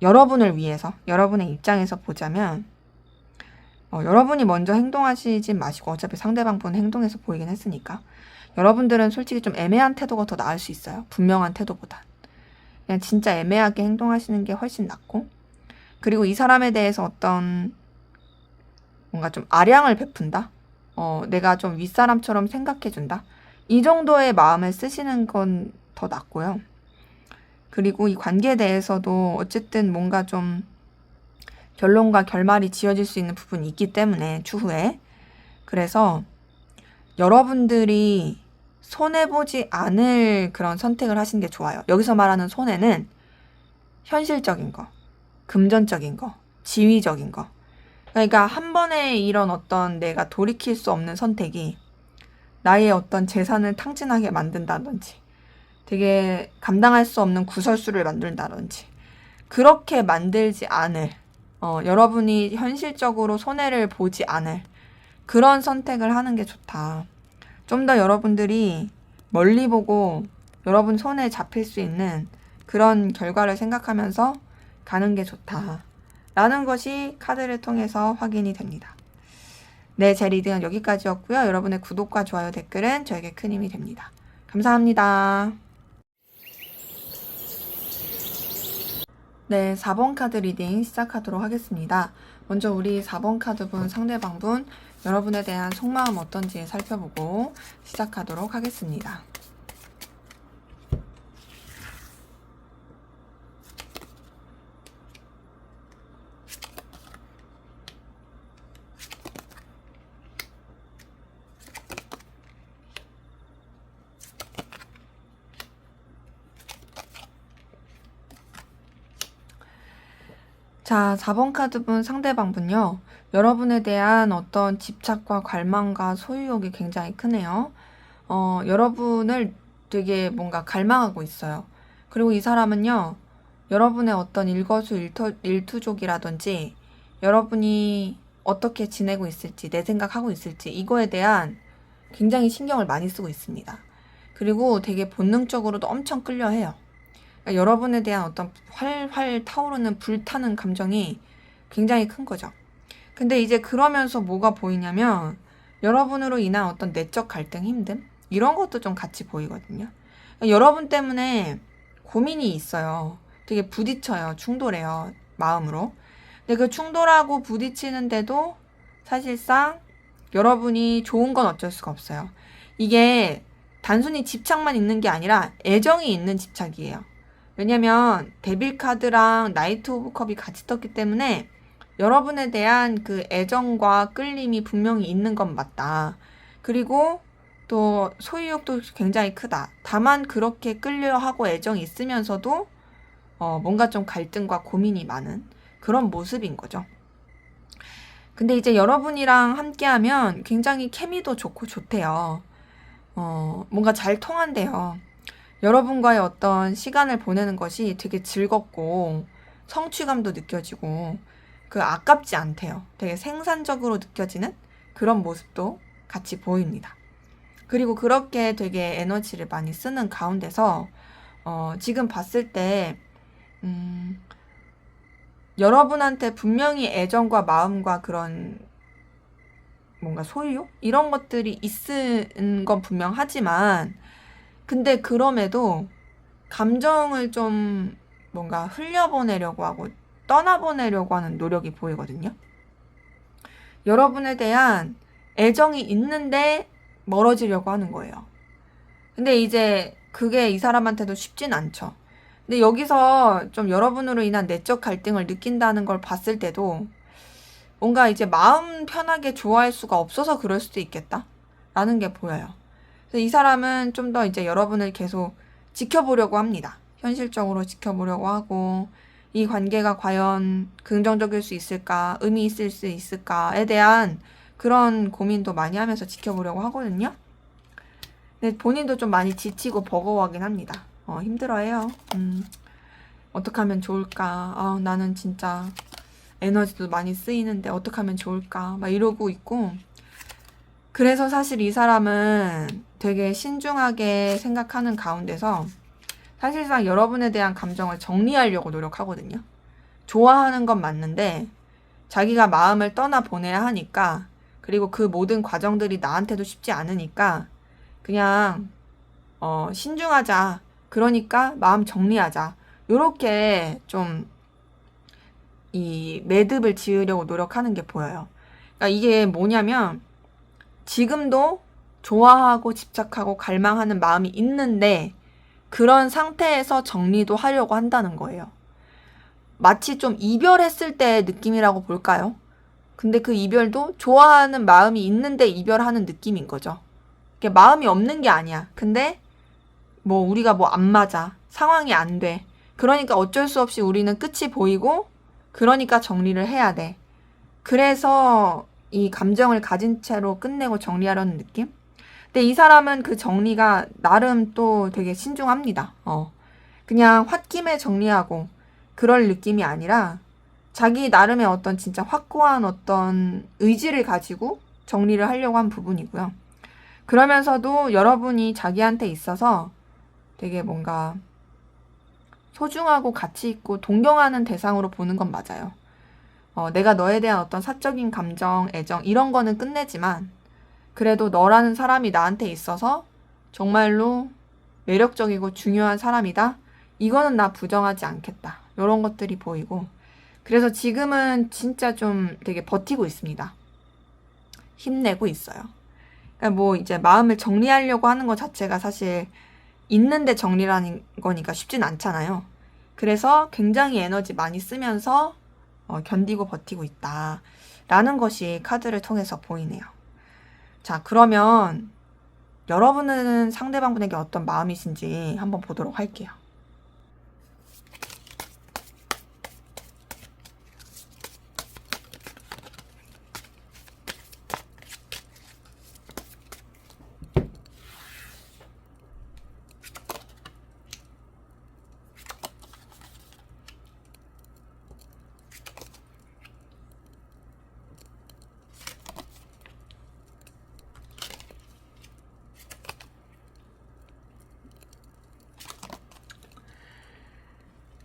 여러분을 위해서, 여러분의 입장에서 보자면, 여러분이 먼저 행동하시지 마시고, 어차피 상대방 분 행동해서 보이긴 했으니까, 여러분들은 솔직히 좀 애매한 태도가 더 나을 수 있어요. 분명한 태도보다. 그냥 진짜 애매하게 행동하시는 게 훨씬 낫고, 그리고 이 사람에 대해서 어떤 뭔가 좀 아량을 베푼다? 내가 좀 윗사람처럼 생각해준다? 이 정도의 마음을 쓰시는 건 더 낫고요. 그리고 이 관계에 대해서도 어쨌든 뭔가 좀 결론과 결말이 지어질 수 있는 부분이 있기 때문에 추후에, 그래서 여러분들이 손해보지 않을 그런 선택을 하시는 게 좋아요. 여기서 말하는 손해는 현실적인 거, 금전적인 거, 지위적인 거. 그러니까 한 번에 이런 어떤 내가 돌이킬 수 없는 선택이 나의 어떤 재산을 탕진하게 만든다든지 되게 감당할 수 없는 구설수를 만든다든지 그렇게 만들지 않을 여러분이 현실적으로 손해를 보지 않을 그런 선택을 하는 게 좋다. 좀 더 여러분들이 멀리 보고 여러분 손에 잡힐 수 있는 그런 결과를 생각하면서 가는 게 좋다. 라는 것이 카드를 통해서 확인이 됩니다. 네, 제 리딩은 여기까지였고요. 여러분의 구독과 좋아요, 댓글은 저에게 큰 힘이 됩니다. 감사합니다. 네, 4번 카드 리딩 시작하도록 하겠습니다. 먼저 우리 4번 카드분, 상대방분, 여러분에 대한 속마음 어떤지 살펴보고 시작하도록 하겠습니다. 자, 4번 카드분 상대방분요. 여러분에 대한 어떤 집착과 갈망과 소유욕이 굉장히 크네요. 여러분을 되게 뭔가 갈망하고 있어요. 그리고 이 사람은요. 여러분의 어떤 일거수일투족이라든지 여러분이 어떻게 지내고 있을지, 내 생각하고 있을지 이거에 대한 굉장히 신경을 많이 쓰고 있습니다. 그리고 되게 본능적으로도 엄청 끌려해요. 그러니까 여러분에 대한 어떤 활활 타오르는 불타는 감정이 굉장히 큰 거죠. 근데 이제 그러면서 뭐가 보이냐면 여러분으로 인한 어떤 내적 갈등, 힘듦 이런 것도 좀 같이 보이거든요. 그러니까 여러분 때문에 고민이 있어요. 되게 부딪혀요. 충돌해요. 마음으로. 근데 그 충돌하고 부딪히는데도 사실상 여러분이 좋은 건 어쩔 수가 없어요. 이게 단순히 집착만 있는 게 아니라 애정이 있는 집착이에요. 왜냐면 데빌 카드랑 나이트 오브 컵이 같이 떴기 때문에 여러분에 대한 그 애정과 끌림이 분명히 있는 건 맞다. 그리고 또 소유욕도 굉장히 크다. 다만 그렇게 끌려하고 애정이 있으면서도 뭔가 좀 갈등과 고민이 많은 그런 모습인 거죠. 근데 이제 여러분이랑 함께하면 굉장히 케미도 좋고 좋대요. 뭔가 잘 통한대요. 여러분과의 어떤 시간을 보내는 것이 되게 즐겁고 성취감도 느껴지고 그 아깝지 않대요. 되게 생산적으로 느껴지는 그런 모습도 같이 보입니다. 그리고 그렇게 되게 에너지를 많이 쓰는 가운데서 지금 봤을 때 여러분한테 분명히 애정과 마음과 그런 뭔가 소유욕? 이런 것들이 있는 건 분명하지만 근데 그럼에도 감정을 좀 뭔가 흘려보내려고 하고 떠나보내려고 하는 노력이 보이거든요. 여러분에 대한 애정이 있는데 멀어지려고 하는 거예요. 근데 이제 그게 이 사람한테도 쉽진 않죠. 근데 여기서 좀 여러분으로 인한 내적 갈등을 느낀다는 걸 봤을 때도 뭔가 이제 마음 편하게 좋아할 수가 없어서 그럴 수도 있겠다 라는 게 보여요. 그래서 이 사람은 좀 더 이제 여러분을 계속 지켜보려고 합니다. 현실적으로 지켜보려고 하고 이 관계가 과연 긍정적일 수 있을까, 의미 있을 수 있을까에 대한 그런 고민도 많이 하면서 지켜보려고 하거든요. 근데 본인도 좀 많이 지치고 버거워하긴 합니다. 힘들어해요. 어떻게 하면 좋을까? 나는 진짜 에너지도 많이 쓰이는데 어떻게 하면 좋을까? 막 이러고 있고 그래서 사실 이 사람은 되게 신중하게 생각하는 가운데서 사실상 여러분에 대한 감정을 정리하려고 노력하거든요. 좋아하는 건 맞는데 자기가 마음을 떠나보내야 하니까 그리고 그 모든 과정들이 나한테도 쉽지 않으니까 그냥 신중하자. 그러니까 마음 정리하자. 요렇게 좀 이 매듭을 지으려고 노력하는 게 보여요. 그러니까 이게 뭐냐면 지금도 좋아하고 집착하고 갈망하는 마음이 있는데 그런 상태에서 정리도 하려고 한다는 거예요. 마치 좀 이별했을 때의 느낌이라고 볼까요? 근데 그 이별도 좋아하는 마음이 있는데 이별하는 느낌인 거죠. 이게 마음이 없는 게 아니야. 근데 뭐 우리가 뭐 안 맞아. 상황이 안 돼. 그러니까 어쩔 수 없이 우리는 끝이 보이고 그러니까 정리를 해야 돼. 그래서 이 감정을 가진 채로 끝내고 정리하려는 느낌? 근데 이 사람은 그 정리가 나름 또 되게 신중합니다. 그냥 홧김에 정리하고 그럴 느낌이 아니라 자기 나름의 어떤 진짜 확고한 어떤 의지를 가지고 정리를 하려고 한 부분이고요. 그러면서도 여러분이 자기한테 있어서 되게 뭔가 소중하고 가치 있고 동경하는 대상으로 보는 건 맞아요. 내가 너에 대한 어떤 사적인 감정, 애정 이런 거는 끝내지만 그래도 너라는 사람이 나한테 있어서 정말로 매력적이고 중요한 사람이다. 이거는 나 부정하지 않겠다. 이런 것들이 보이고 그래서 지금은 진짜 좀 되게 버티고 있습니다. 힘내고 있어요. 그러니까 뭐 이제 마음을 정리하려고 하는 것 자체가 사실 있는데 정리라는 거니까 쉽진 않잖아요. 그래서 굉장히 에너지 많이 쓰면서 견디고 버티고 있다. 라는 것이 카드를 통해서 보이네요. 자, 그러면 여러분은 상대방분에게 어떤 마음이신지 한번 보도록 할게요.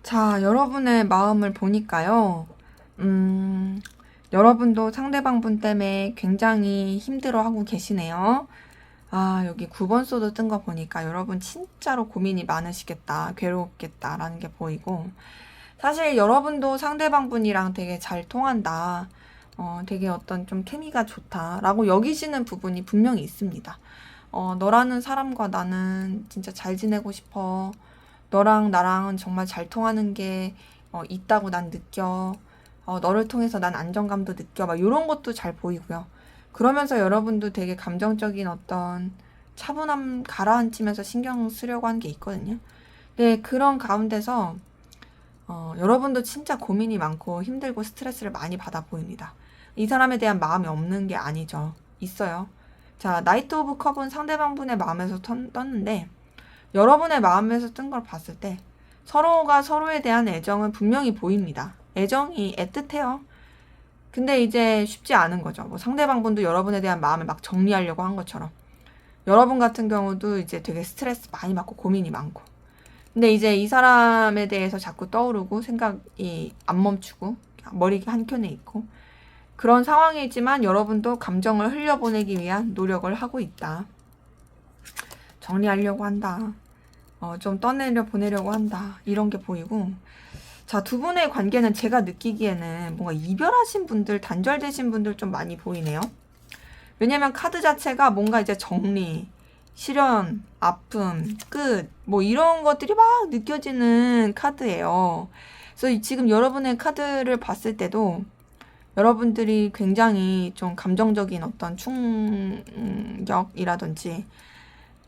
자, 여러분의 마음을 보니까요. 여러분도 상대방분 때문에 굉장히 힘들어하고 계시네요. 아, 여기 9번 소드 뜬 거 보니까 여러분 진짜로 고민이 많으시겠다, 괴롭겠다라는 게 보이고 사실 여러분도 상대방분이랑 되게 잘 통한다, 되게 어떤 좀 케미가 좋다라고 여기시는 부분이 분명히 있습니다. 너라는 사람과 나는 진짜 잘 지내고 싶어. 너랑 나랑은 정말 잘 통하는 게 있다고 난 느껴. 너를 통해서 난 안정감도 느껴. 막 이런 것도 잘 보이고요. 그러면서 여러분도 되게 감정적인 어떤 차분함 가라앉히면서 신경 쓰려고 하는 게 있거든요. 네, 그런 가운데서 여러분도 진짜 고민이 많고 힘들고 스트레스를 많이 받아 보입니다. 이 사람에 대한 마음이 없는 게 아니죠. 있어요. 자, 나이트 오브 컵은 상대방분의 마음에서 떴는데 여러분의 마음에서 뜬 걸 봤을 때 서로가 서로에 대한 애정은 분명히 보입니다. 애정이 애틋해요. 근데 이제 쉽지 않은 거죠. 뭐 상대방분도 여러분에 대한 마음을 막 정리하려고 한 것처럼 여러분 같은 경우도 이제 되게 스트레스 많이 받고 고민이 많고 근데 이제 이 사람에 대해서 자꾸 떠오르고 생각이 안 멈추고 머리 한켠에 있고 그런 상황이지만 여러분도 감정을 흘려보내기 위한 노력을 하고 있다. 정리하려고 한다. 좀 떠내려 보내려고 한다. 이런 게 보이고 자, 두 분의 관계는 제가 느끼기에는 뭔가 이별하신 분들, 단절되신 분들 좀 많이 보이네요. 왜냐면 카드 자체가 뭔가 이제 정리, 실현, 아픔, 끝, 뭐 이런 것들이 막 느껴지는 카드예요. 그래서 지금 여러분의 카드를 봤을 때도 여러분들이 굉장히 좀 감정적인 어떤 충격이라든지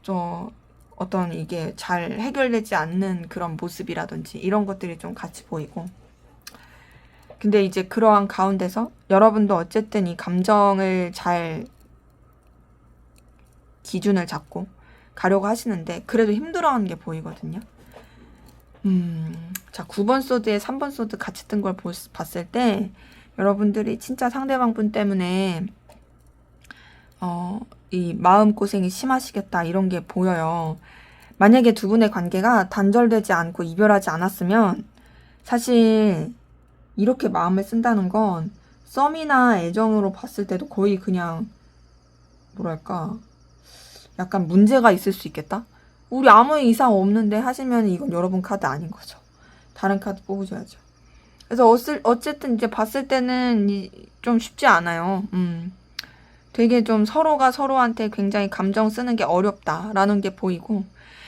좀 어떤 이게 잘 해결되지 않는 그런 모습이라든지 이런 것들이 좀 같이 보이고 근데 이제 그러한 가운데서 여러분도 어쨌든 이 감정을 잘 기준을 잡고 가려고 하시는데 그래도 힘들어하는 게 보이거든요. 자, 9번 소드에 3번 소드 같이 뜬 걸 봤을 때 여러분들이 진짜 상대방 분 때문에 이 마음고생이 심하시겠다 이런 게 보여요. 만약에 두 분의 관계가 단절되지 않고 이별하지 않았으면 사실 이렇게 마음을 쓴다는 건 썸이나 애정으로 봤을 때도 거의 그냥 뭐랄까 약간 문제가 있을 수 있겠다? 우리 아무 이상 없는데 하시면 이건 여러분 카드 아닌 거죠. 다른 카드 뽑으셔야죠. 그래서 어쨌든 이제 봤을 때는 좀 쉽지 않아요. 되게 좀 서로가 서로한테 굉장히 감정 쓰는 게 어렵다라는 게 보이고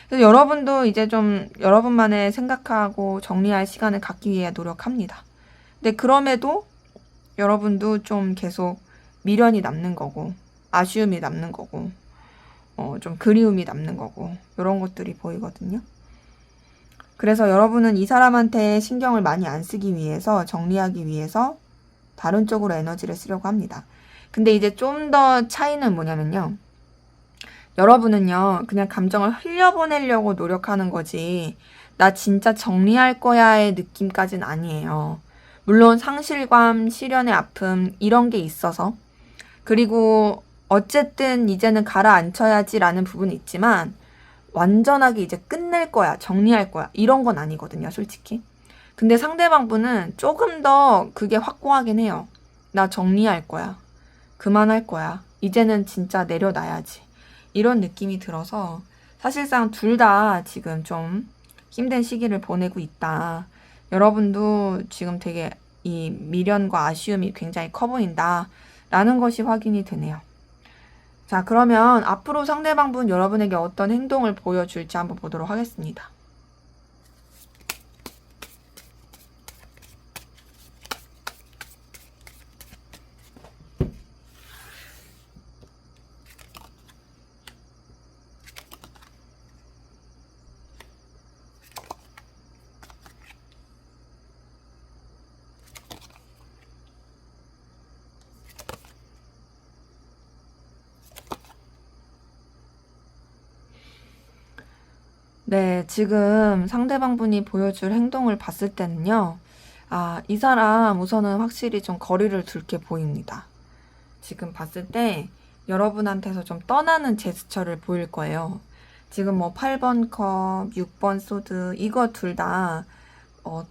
그래서 여러분도 이제 좀 여러분만의 생각하고 정리할 시간을 갖기 위해 노력합니다. 근데 그럼에도 여러분도 좀 계속 미련이 남는 거고 아쉬움이 남는 거고 좀 그리움이 남는 거고 이런 것들이 보이거든요. 그래서 여러분은 이 사람한테 신경을 많이 안 쓰기 위해서 정리하기 위해서 다른 쪽으로 에너지를 쓰려고 합니다. 근데 이제 좀 더 차이는 뭐냐면요. 여러분은요, 그냥 감정을 흘려보내려고 노력하는 거지, 나 진짜 정리할 거야의 느낌까진 아니에요. 물론 상실감, 시련의 아픔, 이런 게 있어서. 그리고 어쨌든 이제는 가라앉혀야지라는 부분이 있지만, 완전하게 이제 끝낼 거야, 정리할 거야, 이런 건 아니거든요, 솔직히. 근데 상대방 분은 조금 더 그게 확고하긴 해요. 나 정리할 거야. 그만할 거야. 이제는 진짜 내려놔야지. 이런 느낌이 들어서 사실상 둘 다 지금 좀 힘든 시기를 보내고 있다. 여러분도 지금 되게 이 미련과 아쉬움이 굉장히 커 보인다. 라는 것이 확인이 되네요. 자, 그러면 앞으로 상대방분 여러분에게 어떤 행동을 보여줄지 한번 보도록 하겠습니다. 네, 지금 상대방 분이 보여줄 행동을 봤을 때는요. 아, 이 사람 우선은 확실히 좀 거리를 둘 게 보입니다. 지금 봤을 때 여러분한테서 좀 떠나는 제스처를 보일 거예요. 지금 뭐 8번 컵, 6번 소드, 이거 둘 다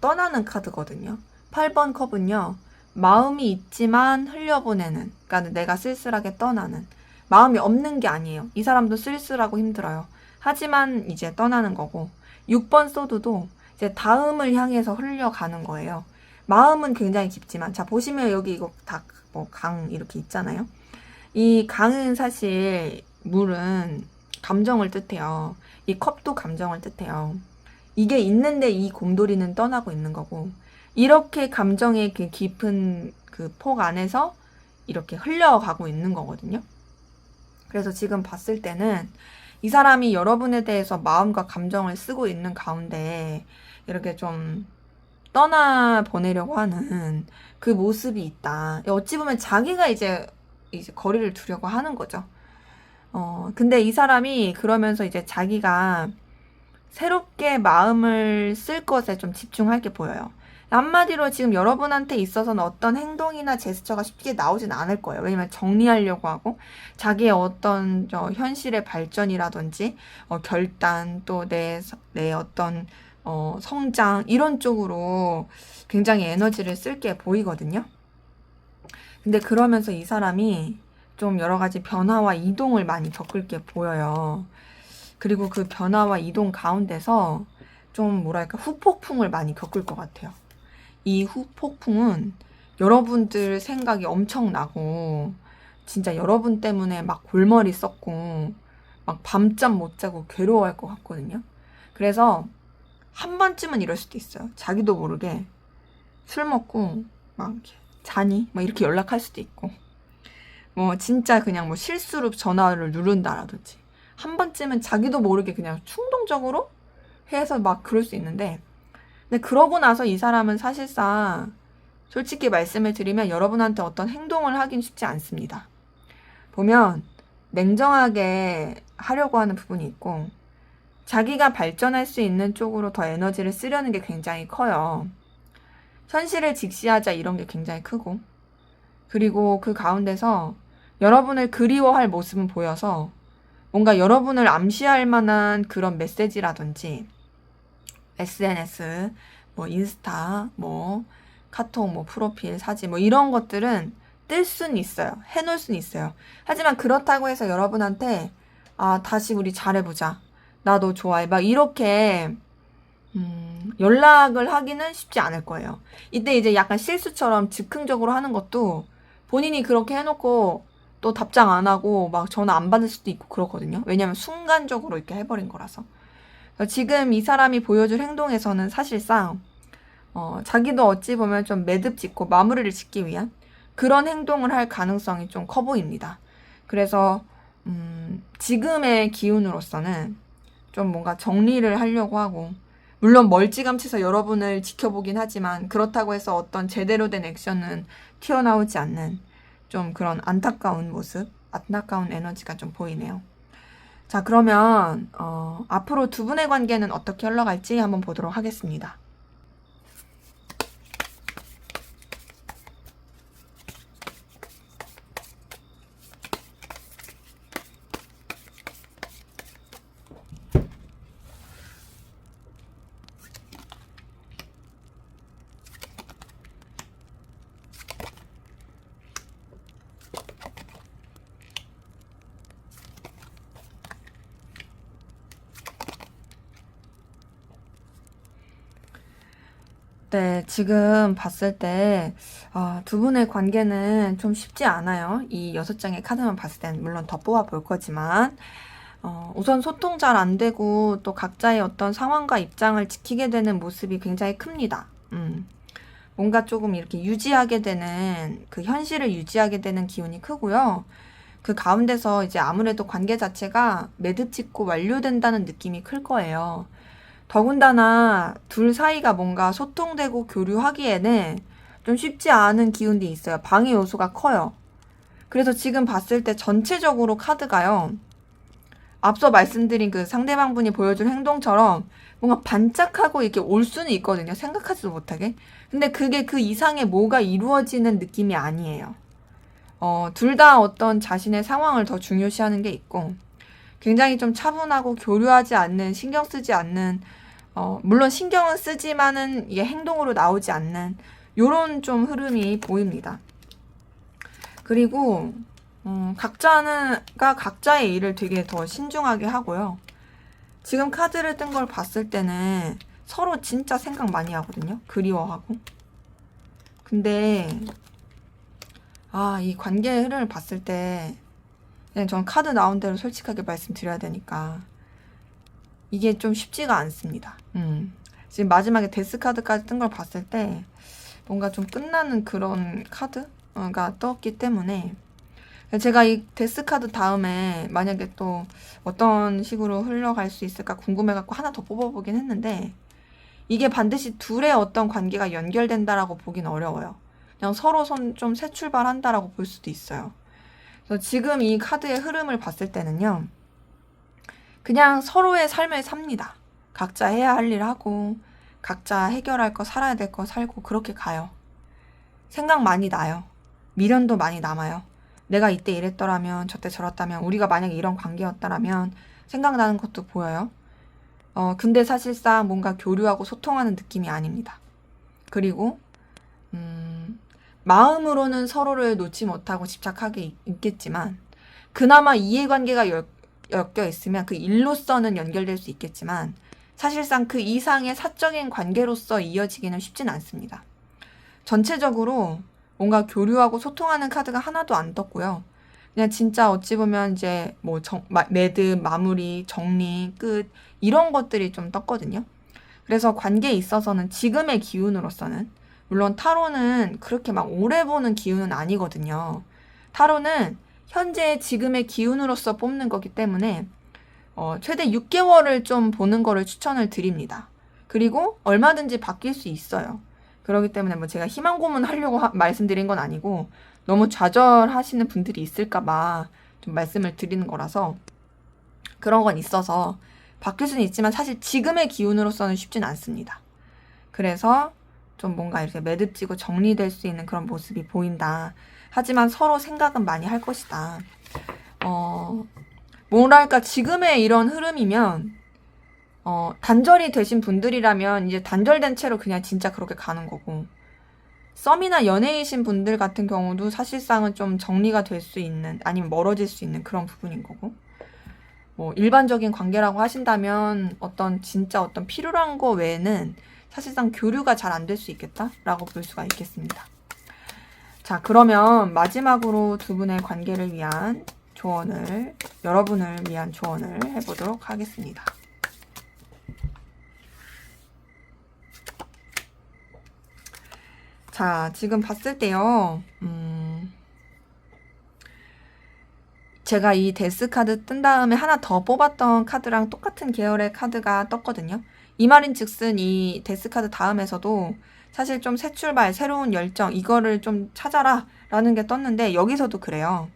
떠나는 카드거든요. 8번 컵은요. 마음이 있지만 흘려보내는, 그러니까 내가 쓸쓸하게 떠나는. 마음이 없는 게 아니에요. 이 사람도 쓸쓸하고 힘들어요. 하지만 이제 떠나는 거고, 6번 소드도 이제 다음을 향해서 흘려가는 거예요. 마음은 굉장히 깊지만, 자, 보시면 여기 이거 다 뭐 강 이렇게 있잖아요. 이 강은 사실 물은 감정을 뜻해요. 이 컵도 감정을 뜻해요. 이게 있는데 이 곰돌이는 떠나고 있는 거고, 이렇게 감정의 그 깊은 그 폭 안에서 이렇게 흘려가고 있는 거거든요. 그래서 지금 봤을 때는 이 사람이 여러분에 대해서 마음과 감정을 쓰고 있는 가운데 이렇게 좀 떠나 보내려고 하는 그 모습이 있다. 어찌 보면 자기가 이제 거리를 두려고 하는 거죠. 근데 이 사람이 그러면서 이제 자기가 새롭게 마음을 쓸 것에 좀 집중할 게 보여요. 한마디로 지금 여러분한테 있어서는 어떤 행동이나 제스처가 쉽게 나오진 않을 거예요. 왜냐면 정리하려고 하고 자기의 어떤 현실의 발전이라든지 결단 또 내 어떤 성장 이런 쪽으로 굉장히 에너지를 쓸 게 보이거든요. 근데 그러면서 이 사람이 좀 여러 가지 변화와 이동을 많이 겪을 게 보여요. 그리고 그 변화와 이동 가운데서 좀 뭐랄까 후폭풍을 많이 겪을 것 같아요. 이 후폭풍은 여러분들 생각이 엄청나고 진짜 여러분 때문에 막 골머리 썩고 막 밤잠 못 자고 괴로워할 것 같거든요. 그래서 한 번쯤은 이럴 수도 있어요. 자기도 모르게 술 먹고 막 자니? 막 이렇게 연락할 수도 있고 뭐 진짜 그냥 뭐 실수로 전화를 누른다라든지 한 번쯤은 자기도 모르게 그냥 충동적으로 해서 막 그럴 수 있는데 근데 그러고 나서 이 사람은 사실상 솔직히 말씀을 드리면 여러분한테 어떤 행동을 하긴 쉽지 않습니다. 보면 냉정하게 하려고 하는 부분이 있고 자기가 발전할 수 있는 쪽으로 더 에너지를 쓰려는 게 굉장히 커요. 현실을 직시하자 이런 게 굉장히 크고 그리고 그 가운데서 여러분을 그리워할 모습은 보여서 뭔가 여러분을 암시할 만한 그런 메시지라든지 SNS, 뭐 인스타, 뭐 카톡, 뭐 프로필 사진 뭐 이런 것들은 뜰 수는 있어요. 해놓을 수는 있어요. 하지만 그렇다고 해서 여러분한테 아 다시 우리 잘해보자. 나 너 좋아해. 막 이렇게 연락을 하기는 쉽지 않을 거예요. 이때 이제 약간 실수처럼 즉흥적으로 하는 것도 본인이 그렇게 해놓고 또 답장 안 하고 막 전화 안 받을 수도 있고 그렇거든요. 왜냐면 순간적으로 이렇게 해버린 거라서. 지금 이 사람이 보여줄 행동에서는 사실상 자기도 어찌 보면 좀 매듭 짓고 마무리를 짓기 위한 그런 행동을 할 가능성이 좀 커 보입니다. 그래서 지금의 기운으로서는 좀 뭔가 정리를 하려고 하고 물론 멀찌감치서 여러분을 지켜보긴 하지만 그렇다고 해서 어떤 제대로 된 액션은 튀어나오지 않는 좀 그런 안타까운 모습, 안타까운 에너지가 좀 보이네요. 자, 그러면 앞으로 두 분의 관계는 어떻게 흘러갈지 한번 보도록 하겠습니다. 네, 지금 봤을 때, 두 분의 관계는 좀 쉽지 않아요. 이 6장의 카드만 봤을 땐 물론 더 뽑아볼 거지만, 우선 소통 잘 안 되고, 또 각자의 어떤 상황과 입장을 지키게 되는 모습이 굉장히 큽니다. 뭔가 조금 이렇게 유지하게 되는, 그 현실을 유지하게 되는 기운이 크고요. 그 가운데서 이제 아무래도 관계 자체가 매듭 짓고 완료된다는 느낌이 클 거예요. 더군다나 둘 사이가 뭔가 소통되고 교류하기에는 좀 쉽지 않은 기운이 있어요. 방해 요소가 커요. 그래서 지금 봤을 때 전체적으로 카드가요. 앞서 말씀드린 그 상대방 분이 보여준 행동처럼 뭔가 반짝하고 이렇게 올 수는 있거든요. 생각하지도 못하게. 근데 그게 그 이상의 뭐가 이루어지는 느낌이 아니에요. 둘 다 어떤 자신의 상황을 더 중요시하는 게 있고, 굉장히 좀 차분하고 교류하지 않는, 신경 쓰지 않는, 물론 신경은 쓰지만은 이게 행동으로 나오지 않는 요런 좀 흐름이 보입니다. 그리고 각자가 각자의 일을 되게 더 신중하게 하고요. 지금 카드를 뜬 걸 봤을 때는 서로 진짜 생각 많이 하거든요. 그리워하고. 근데 이 관계의 흐름을 봤을 때 그냥 전 카드 나온 대로 솔직하게 말씀드려야 되니까 이게 좀 쉽지가 않습니다. 지금 마지막에 데스 카드까지 뜬 걸 봤을 때 뭔가 좀 끝나는 그런 카드가 떴기 때문에 제가 이 데스 카드 다음에 만약에 또 어떤 식으로 흘러갈 수 있을까 궁금해갖고 하나 더 뽑아보긴 했는데, 이게 반드시 둘의 어떤 관계가 연결된다라고 보긴 어려워요. 그냥 서로 좀 새 출발한다라고 볼 수도 있어요. 그래서 지금 이 카드의 흐름을 봤을 때는요, 그냥 서로의 삶을 삽니다. 각자 해야 할 일 하고, 각자 해결할 거, 살아야 될 거 살고, 그렇게 가요. 생각 많이 나요. 미련도 많이 남아요. 내가 이때 이랬더라면, 저때 저랬다면, 우리가 만약에 이런 관계였다라면 생각나는 것도 보여요. 근데 사실상 뭔가 교류하고 소통하는 느낌이 아닙니다. 그리고 마음으로는 서로를 놓지 못하고 집착하게 있겠지만, 그나마 이해관계가 엮여 있으면 그 일로서는 연결될 수 있겠지만, 사실상 그 이상의 사적인 관계로서 이어지기는 쉽진 않습니다. 전체적으로 뭔가 교류하고 소통하는 카드가 하나도 안 떴고요. 그냥 진짜 어찌 보면 이제 뭐 매듭, 마무리, 정리, 끝 이런 것들이 좀 떴거든요. 그래서 관계에 있어서는 지금의 기운으로서는, 물론 타로는 그렇게 막 오래 보는 기운은 아니거든요. 타로는 현재 지금의 기운으로서 뽑는 거기 때문에 최대 6개월을 좀 보는 거를 추천을 드립니다. 그리고 얼마든지 바뀔 수 있어요. 그렇기 때문에 뭐 제가 희망 고문하려고 말씀드린 건 아니고, 너무 좌절하시는 분들이 있을까봐 좀 말씀을 드리는 거라서, 그런 건 있어서 바뀔 수는 있지만 사실 지금의 기운으로서는 쉽진 않습니다. 그래서 좀 뭔가 이렇게 매듭지고 정리될 수 있는 그런 모습이 보인다. 하지만 서로 생각은 많이 할 것이다. 뭐랄까, 지금의 이런 흐름이면 단절이 되신 분들이라면 이제 단절된 채로 그냥 진짜 그렇게 가는 거고, 썸이나 연애이신 분들 같은 경우도 사실상은 좀 정리가 될 수 있는, 아니면 멀어질 수 있는 그런 부분인 거고, 뭐 일반적인 관계라고 하신다면 진짜 어떤 필요한 거 외에는 사실상 교류가 잘 안 될 수 있겠다라고 볼 수가 있겠습니다. 자, 그러면 마지막으로 두 분의 관계를 위한 조언을, 여러분을 위한 조언을 해보도록 하겠습니다. 자, 지금 봤을 때요, 제가 이 데스 카드 뜬 다음에 하나 더 뽑았던 카드랑 똑같은 계열의 카드가 떴거든요. 이 말인 즉슨 이 데스카드 다음에서도 사실 좀 새 출발, 새로운 열정, 이거를 좀 찾아라 라는 게 떴는데, 여기서도 그래요.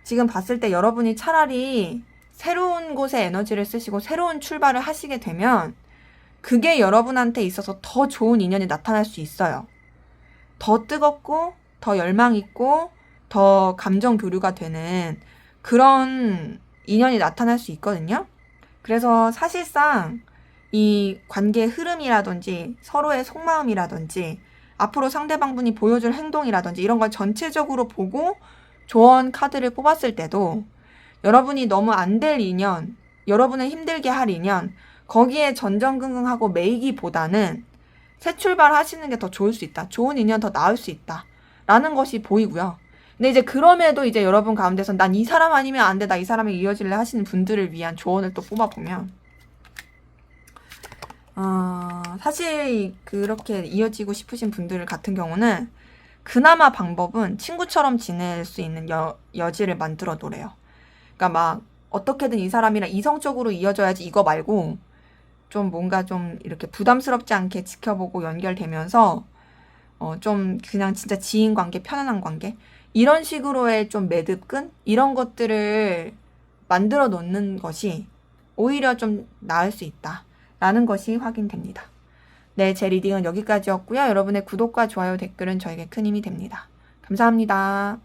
지금 봤을 때 여러분이 차라리 새로운 곳에 에너지를 쓰시고 새로운 출발을 하시게 되면 그게 여러분한테 있어서 더 좋은 인연이 나타날 수 있어요. 더 뜨겁고 더 열망 있고 더 감정 교류가 되는 그런 인연이 나타날 수 있거든요. 그래서 사실상 이 관계의 흐름이라든지 서로의 속마음이라든지 앞으로 상대방분이 보여줄 행동이라든지 이런 걸 전체적으로 보고 조언 카드를 뽑았을 때도 여러분이 너무 안 될 인연, 여러분을 힘들게 할 인연, 거기에 전전긍긍하고 매이기보다는 새 출발 하시는 게 더 좋을 수 있다. 좋은 인연 더 나을 수 있다. 라는 것이 보이고요. 근데 이제 그럼에도 이제 여러분 가운데서 난 이 사람 아니면 안 돼. 나 이 사람에 이어질래 하시는 분들을 위한 조언을 또 뽑아보면 사실 그렇게 이어지고 싶으신 분들 같은 경우는 그나마 방법은 친구처럼 지낼 수 있는 여지를 만들어 놓으래요. 그러니까 막 어떻게든 이 사람이랑 이성적으로 이어져야지 이거 말고 좀 뭔가 좀 이렇게 부담스럽지 않게 지켜보고 연결되면서 좀 그냥 진짜 지인 관계, 편안한 관계 이런 식으로의 좀 매듭끈 이런 것들을 만들어 놓는 것이 오히려 좀 나을 수 있다라는 것이 확인됩니다. 네, 제 리딩은 여기까지였고요. 여러분의 구독과 좋아요, 댓글은 저에게 큰 힘이 됩니다. 감사합니다.